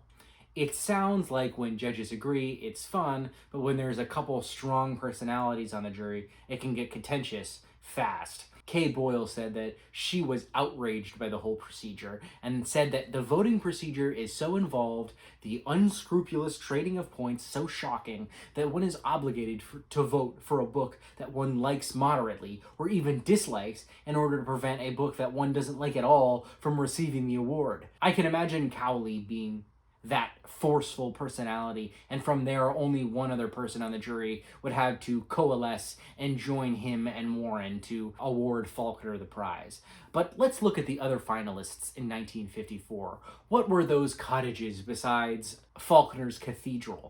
It sounds like when judges agree, it's fun, but when there's a couple strong personalities on the jury, it can get contentious fast. Kay Boyle said that she was outraged by the whole procedure and said that the voting procedure is so involved, the unscrupulous trading of points so shocking, that one is obligated to vote for a book that one likes moderately or even dislikes in order to prevent a book that one doesn't like at all from receiving the award. I can imagine Cowie being that forceful personality, and from there only one other person on the jury would have to coalesce and join him and Warren to award Faulkner the prize. But let's look at the other finalists in 1954. What were those cottages besides Faulkner's cathedral?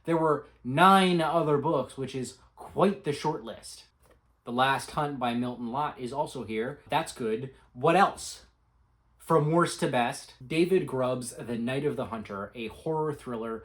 There were 9 other books, which is quite the short list. The Last Hunt by Milton Lott is also here. That's good. What else? From worst to best, David Grubb's The Night of the Hunter, a horror thriller,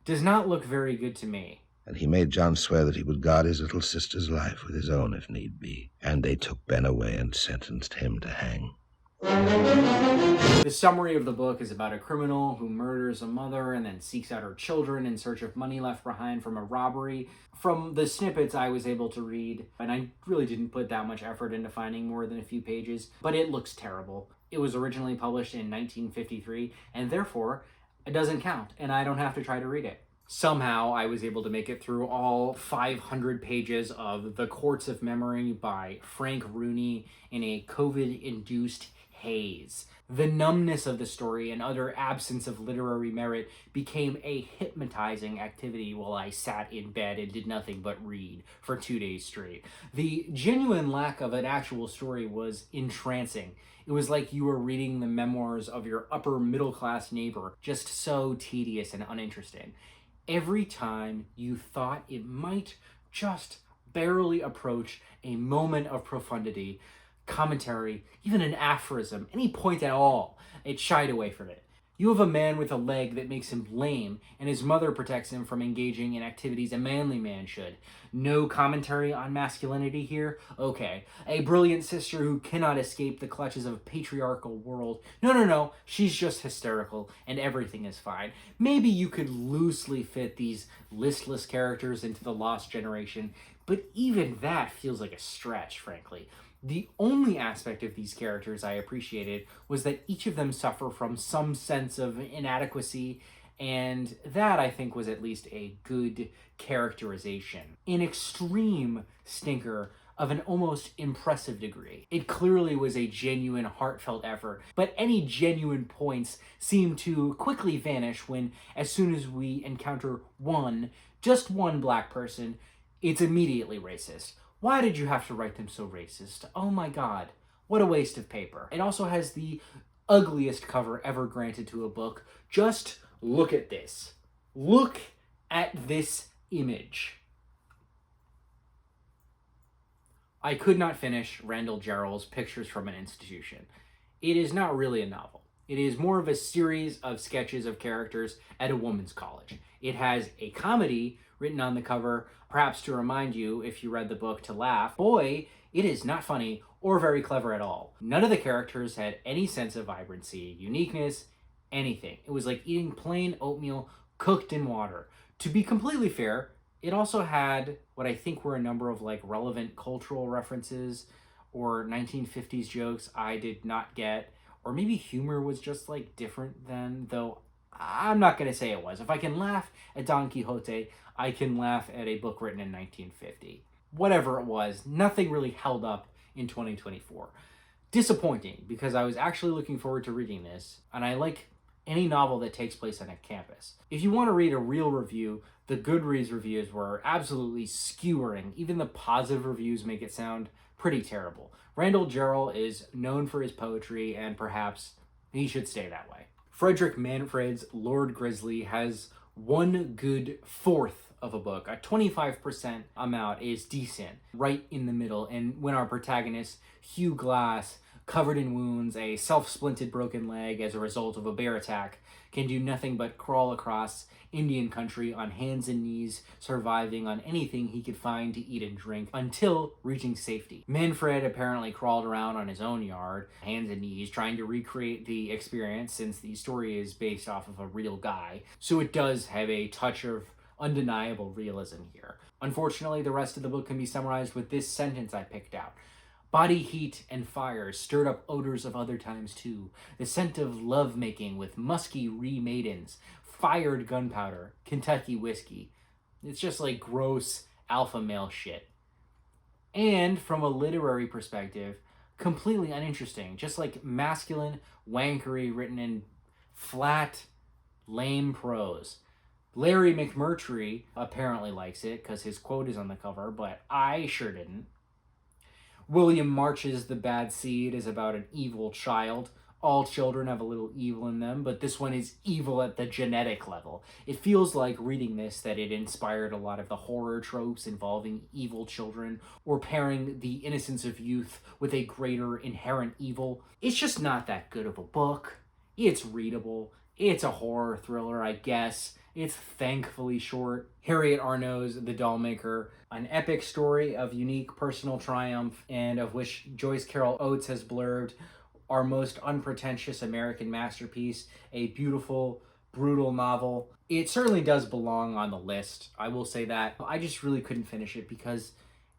does not look very good to me. And he made John swear that he would guard his little sister's life with his own if need be. And they took Ben away and sentenced him to hang. The summary of the book is about a criminal who murders a mother and then seeks out her children in search of money left behind from a robbery. From the snippets I was able to read, and I really didn't put that much effort into finding more than a few pages, but it looks terrible. It was originally published in 1953, and therefore, it doesn't count, and I don't have to try to read it. Somehow, I was able to make it through all 500 pages of The Courts of Memory by Frank Rooney in a COVID-induced haze. The numbness of the story and utter absence of literary merit became a hypnotizing activity while I sat in bed and did nothing but read for 2 days straight. The genuine lack of an actual story was entrancing. It was like you were reading the memoirs of your upper middle class neighbor, just so tedious and uninteresting. Every time you thought it might just barely approach a moment of profundity, commentary, even an aphorism, any point at all, it shied away from it. You have a man with a leg that makes him lame, and his mother protects him from engaging in activities a manly man should. No commentary on masculinity here? Okay. A brilliant sister who cannot escape the clutches of a patriarchal world. No, she's just hysterical, and everything is fine. Maybe you could loosely fit these listless characters into the Lost Generation, but even that feels like a stretch, frankly. The only aspect of these characters I appreciated was that each of them suffer from some sense of inadequacy, and that I think was at least a good characterization. An extreme stinker of an almost impressive degree. It clearly was a genuine, heartfelt effort, but any genuine points seem to quickly vanish when, as soon as we encounter just one black person, it's immediately racist. Why did you have to write them so racist? Oh my god, what a waste of paper. It also has the ugliest cover ever granted to a book. Just look at this. Look at this image. I could not finish Randall Jarrell's Pictures from an Institution. It is not really a novel. It is more of a series of sketches of characters at a woman's college. It has a comedy written on the cover, perhaps to remind you, if you read the book, to laugh. Boy, it is not funny or very clever at all. None of the characters had any sense of vibrancy, uniqueness, anything. It was like eating plain oatmeal cooked in water. To be completely fair, it also had what I think were a number of like relevant cultural references or 1950s jokes I did not get, or maybe humor was just like different then, though I'm not going to say it was. If I can laugh at Don Quixote, I can laugh at a book written in 1950. Whatever it was, nothing really held up in 2024. Disappointing, because I was actually looking forward to reading this, and I like any novel that takes place on a campus. If you want to read a real review, the Goodreads reviews were absolutely skewering. Even the positive reviews make it sound pretty terrible. Randall Jarrell is known for his poetry, and perhaps he should stay that way. Frederick Manfred's Lord Grizzly has one good fourth of a book. A 25% amount is decent, right in the middle. And when our protagonist, Hugh Glass, covered in wounds, a self-splinted broken leg as a result of a bear attack, can do nothing but crawl across Indian country on hands and knees, surviving on anything he could find to eat and drink until reaching safety. Manfred apparently crawled around on his own yard, hands and knees, trying to recreate the experience since the story is based off of a real guy. So it does have a touch of undeniable realism here. Unfortunately, the rest of the book can be summarized with this sentence I picked out. Body heat and fire stirred up odors of other times too. The scent of love-making with musky re-maidens, fired gunpowder, Kentucky whiskey. It's just like gross alpha male shit. And from a literary perspective, completely uninteresting. Just like masculine wankery written in flat, lame prose. Larry McMurtry apparently likes it because his quote is on the cover, but I sure didn't. William March's The Bad Seed is about an evil child. All children have a little evil in them, but this one is evil at the genetic level. It feels like reading this that it inspired a lot of the horror tropes involving evil children, or pairing the innocence of youth with a greater inherent evil. It's just not that good of a book. It's readable. It's a horror thriller, I guess. It's thankfully short. Harriet Arnaud's The Dollmaker, an epic story of unique personal triumph and of which Joyce Carol Oates has blurbed our most unpretentious American masterpiece, a beautiful, brutal novel. It certainly does belong on the list, I will say that. I just really couldn't finish it because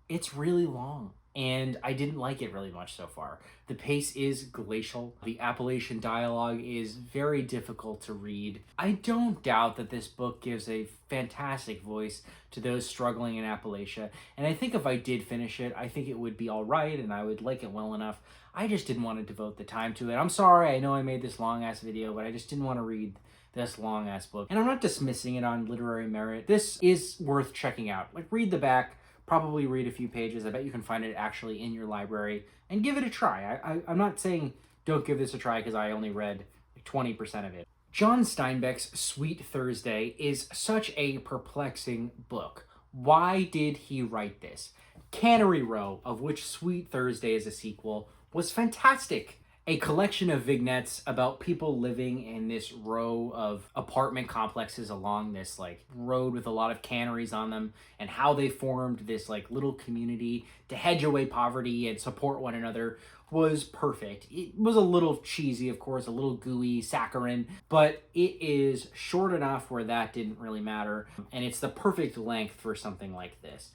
it's really long. And I didn't like it really much so far. The pace is glacial. The Appalachian dialogue is very difficult to read. I don't doubt that this book gives a fantastic voice to those struggling in Appalachia. And I think if I did finish it, I think it would be all right and I would like it well enough. I just didn't want to devote the time to it. I'm sorry, I know I made this long-ass video, but I just didn't want to read this long-ass book. And I'm not dismissing it on literary merit. This is worth checking out. Like, read the back. Probably read a few pages. I bet you can find it actually in your library and give it a try. I'm not saying don't give this a try because I only read 20% of it. John Steinbeck's Sweet Thursday is such a perplexing book. Why did he write this? Cannery Row, of which Sweet Thursday is a sequel, was fantastic. A collection of vignettes about people living in this row of apartment complexes along this like road with a lot of canneries on them, and how they formed this like little community to hedge away poverty and support one another was perfect. It was a little cheesy, of course, a little gooey, saccharine, but it is short enough where that didn't really matter, and it's the perfect length for something like this.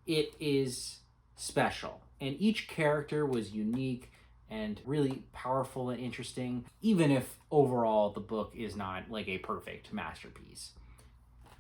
It is special, and each character was unique and really powerful and interesting, even if overall the book is not like a perfect masterpiece.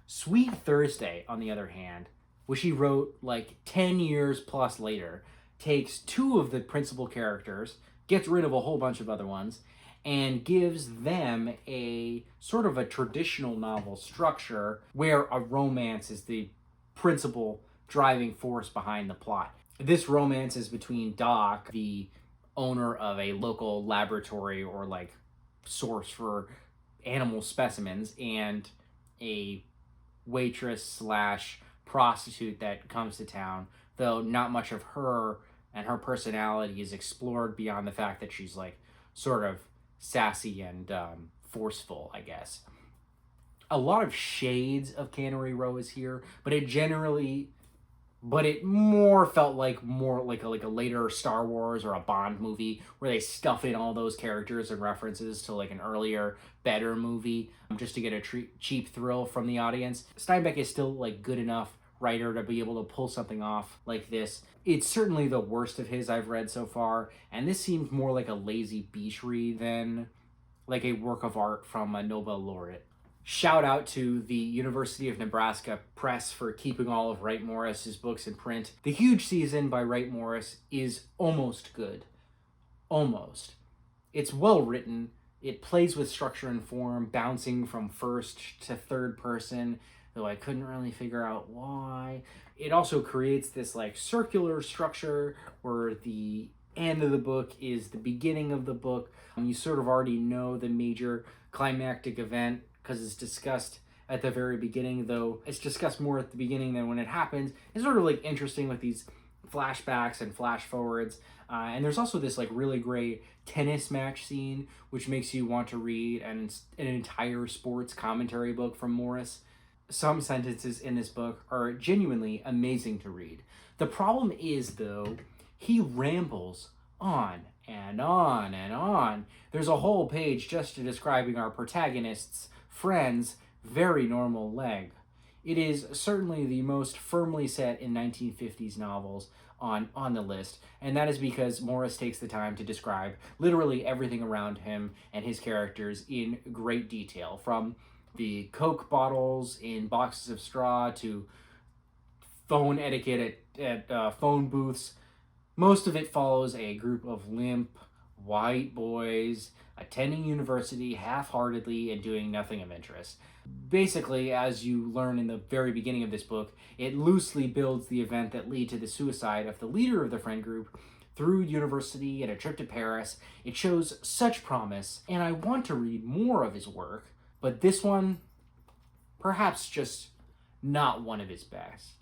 Sweet Thursday, on the other hand, which he wrote like 10 years plus later, takes two of the principal characters, gets rid of a whole bunch of other ones, and gives them a sort of a traditional novel structure where a romance is the principal driving force behind the plot. This romance is between Doc, the owner of a local laboratory or like source for animal specimens, and a waitress slash prostitute that comes to town, though not much of her and her personality is explored beyond the fact that she's like sort of sassy and forceful, I guess. A lot of shades of Cannery Row is here, but it more felt like a later Star Wars or a Bond movie where they stuff in all those characters and references to like an earlier, better movie just to get a cheap thrill from the audience. Steinbeck is still like good enough writer to be able to pull something off like this. It's certainly the worst of his I've read so far, and this seems more like a lazy beach read than like a work of art from a Nobel laureate. Shout out to the University of Nebraska Press for keeping all of Wright Morris's books in print. The Huge Season by Wright Morris is almost good. Almost. It's well written. It plays with structure and form, bouncing from first to third person, though I couldn't really figure out why. It also creates this like circular structure where the end of the book is the beginning of the book. You sort of already know the major climactic event because it's discussed at the very beginning, though it's discussed more at the beginning than when it happens. It's sort of like interesting with these flashbacks and flash forwards. And there's also this like really great tennis match scene, which makes you want to read an entire sports commentary book from Morris. Some sentences in this book are genuinely amazing to read. The problem is, though, he rambles on and on and on. There's a whole page just to describing our protagonist's friend's very normal leg. It is certainly the most firmly set in 1950s novels on the list, and that is because Morris takes the time to describe literally everything around him and his characters in great detail, from the Coke bottles in boxes of straw to phone etiquette at phone booths. Most of it follows a group of limp, white boys attending university half-heartedly and doing nothing of interest. Basically, as you learn in the very beginning of this book, it loosely builds the event that lead to the suicide of the leader of the friend group through university and a trip to Paris. It shows such promise, and I want to read more of his work, but this one, perhaps just not one of his best.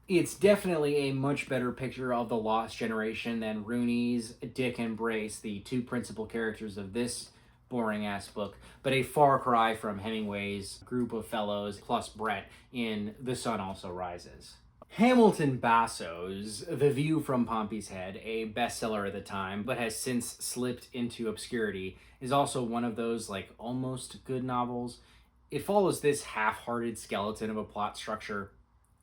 It's definitely a much better picture of the Lost Generation than Rooney's Dick and Brace, the two principal characters of this boring-ass book, but a far cry from Hemingway's group of fellows plus Brett in The Sun Also Rises. Hamilton Basso's The View from Pompey's Head, a bestseller at the time, but has since slipped into obscurity, is also one of those like almost good novels. It follows this half-hearted skeleton of a plot structure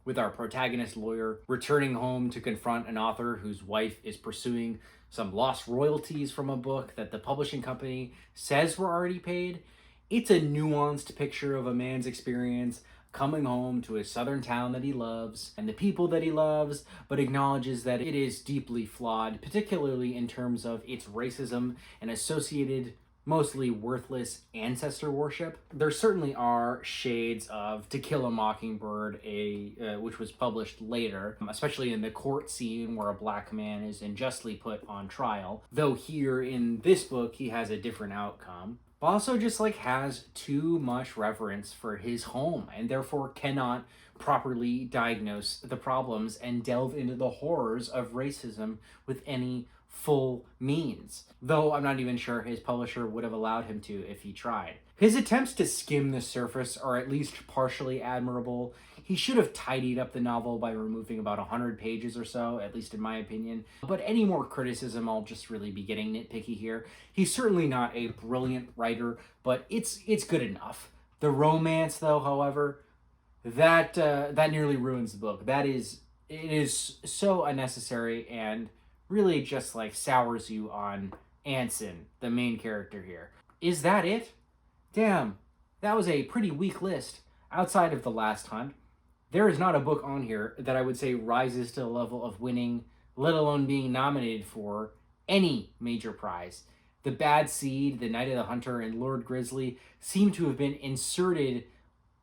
with our protagonist lawyer returning home to confront an author whose wife is pursuing some lost royalties from a book that the publishing company says were already paid. It's a nuanced picture of a man's experience coming home to a southern town that he loves and the people that he loves, but acknowledges that it is deeply flawed, particularly in terms of its racism and associated mostly worthless ancestor worship. There certainly are shades of To Kill a Mockingbird, which was published later, especially in the court scene where a black man is unjustly put on trial, though here in this book he has a different outcome. But also just like has too much reverence for his home and therefore cannot properly diagnose the problems and delve into the horrors of racism with any full means, though I'm not even sure his publisher would have allowed him to if he tried. His attempts to skim the surface are at least partially admirable. He should have tidied up the novel by removing about 100 pages or so, at least in my opinion. But any more criticism, I'll just really be getting nitpicky here. He's certainly not a brilliant writer, but it's good enough. The romance, though, however, that nearly ruins the book. It is so unnecessary and really just like sours you on Anson, the main character here. Is that it? Damn, that was a pretty weak list. Outside of The Last Hunt, There is not a book on here that I would say rises to the level of winning, let alone being nominated for any major prize. The Bad Seed, The Night of the Hunter, and Lord Grizzly seem to have been inserted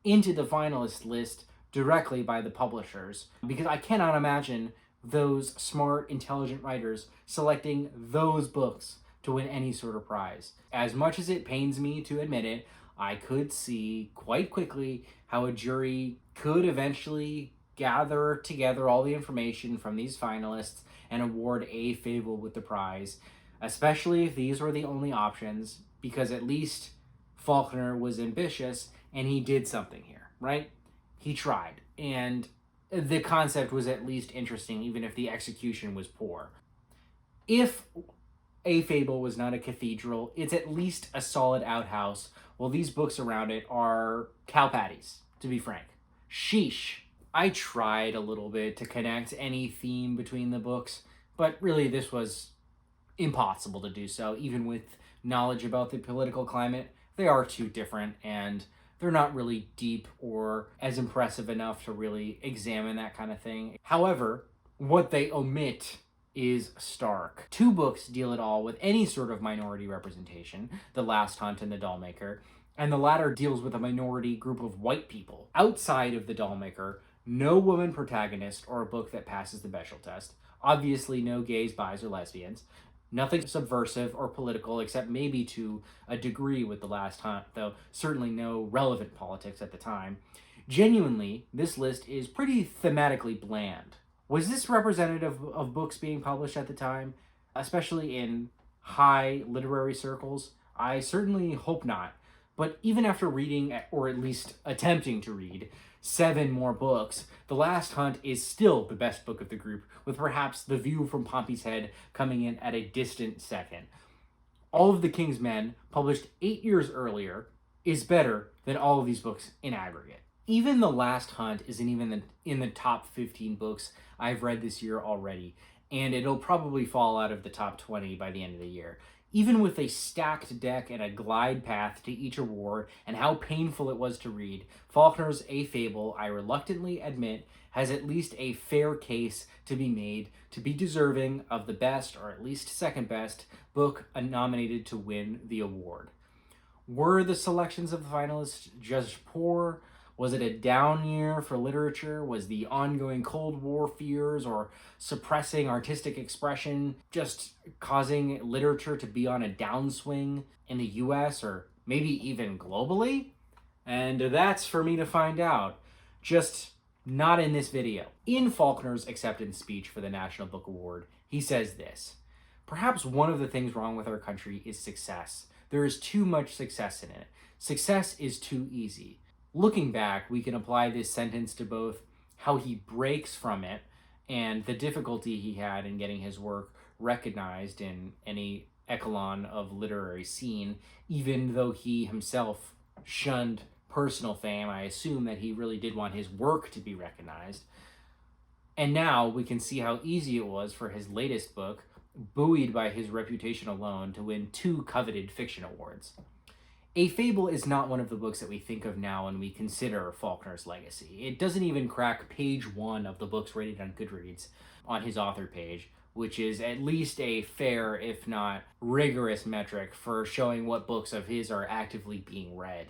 into the finalist list directly by the publishers, because I cannot imagine those smart, intelligent writers selecting those books to win any sort of prize. As much as it pains me to admit it, I could see quite quickly how a jury could eventually gather together all the information from these finalists and award a Fable with the prize, especially if these were the only options, because at least Faulkner was ambitious and he did something here, right? He tried, and the concept was at least interesting, even if the execution was poor. If a Fable was not a cathedral, it's at least a solid outhouse, while these books around it are cow patties, to be frank. Sheesh. I tried a little bit to connect any theme between the books, but really this was impossible to do so, even with knowledge about the political climate. They are too different, and they're not really deep or as impressive enough to really examine that kind of thing. However, what they omit is stark. Two books deal at all with any sort of minority representation, The Last Hunt and The Dollmaker, and the latter deals with a minority group of white people. Outside of The Dollmaker, no woman protagonist or a book that passes the Bechdel test. Obviously no gays, bis, or lesbians. Nothing subversive or political, except maybe to a degree with The Last Hunt, though certainly no relevant politics at the time. Genuinely, this list is pretty thematically bland. Was this representative of books being published at the time, especially in high literary circles? I certainly hope not. But even after reading, or at least attempting to read, 7 more books, The Last Hunt is still the best book of the group, with perhaps The View from Pompey's Head coming in at a distant second. All of the King's Men, published 8 years earlier, is better than all of these books in aggregate. Even The Last Hunt isn't even in the top 15 books I've read this year already, and it'll probably fall out of the top 20 by the end of the year. Even with a stacked deck and a glide path to each award, and how painful it was to read, Faulkner's A Fable, I reluctantly admit, has at least a fair case to be made to be deserving of the best, or at least second best, book nominated to win the award. Were the selections of the finalists just poor? Was it a down year for literature? Was the ongoing Cold War fears or suppressing artistic expression just causing literature to be on a downswing in the US or maybe even globally? And that's for me to find out. Just not in this video. In Faulkner's acceptance speech for the National Book Award, he says this: "Perhaps one of the things wrong with our country is success. There is too much success in it. Success is too easy." Looking back, we can apply this sentence to both how he breaks from it and the difficulty he had in getting his work recognized in any echelon of literary scene, even though he himself shunned personal fame. I assume that he really did want his work to be recognized. And now we can see how easy it was for his latest book, buoyed by his reputation alone, to win 2 coveted fiction awards. A Fable is not one of the books that we think of now when we consider Faulkner's legacy. It doesn't even crack page 1 of the books rated on Goodreads on his author page, which is at least a fair, if not rigorous, metric for showing what books of his are actively being read.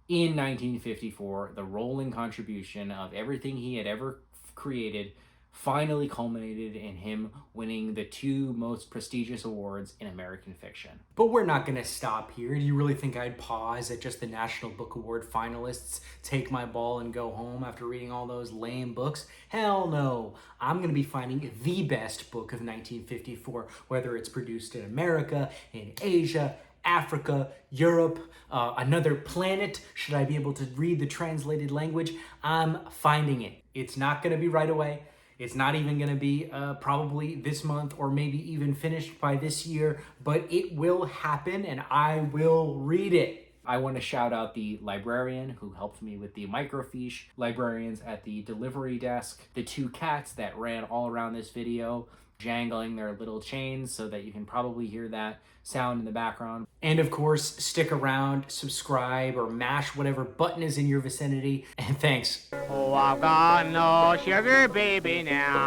In 1954, the rolling contribution of everything he had ever created finally culminated in him winning the 2 most prestigious awards in American fiction. But we're not going to stop here. Do you really think I'd pause at just the National Book Award finalists, take my ball and go home after reading all those lame books? Hell no. I'm going to be finding the best book of 1954, whether it's produced in America, in Asia, Africa, Europe, another planet. Should I be able to read the translated language? I'm finding it. It's not going to be right away. It's not even going to be probably this month or maybe even finished by this year, but it will happen and I will read it. I want to shout out the librarian who helped me with the microfiche, librarians at the delivery desk, the 2 cats that ran all around this video, jangling their little chains so that you can probably hear that sound in the background. And of course, stick around, subscribe, or mash whatever button is in your vicinity. And thanks. Oh, I've got no sugar baby now.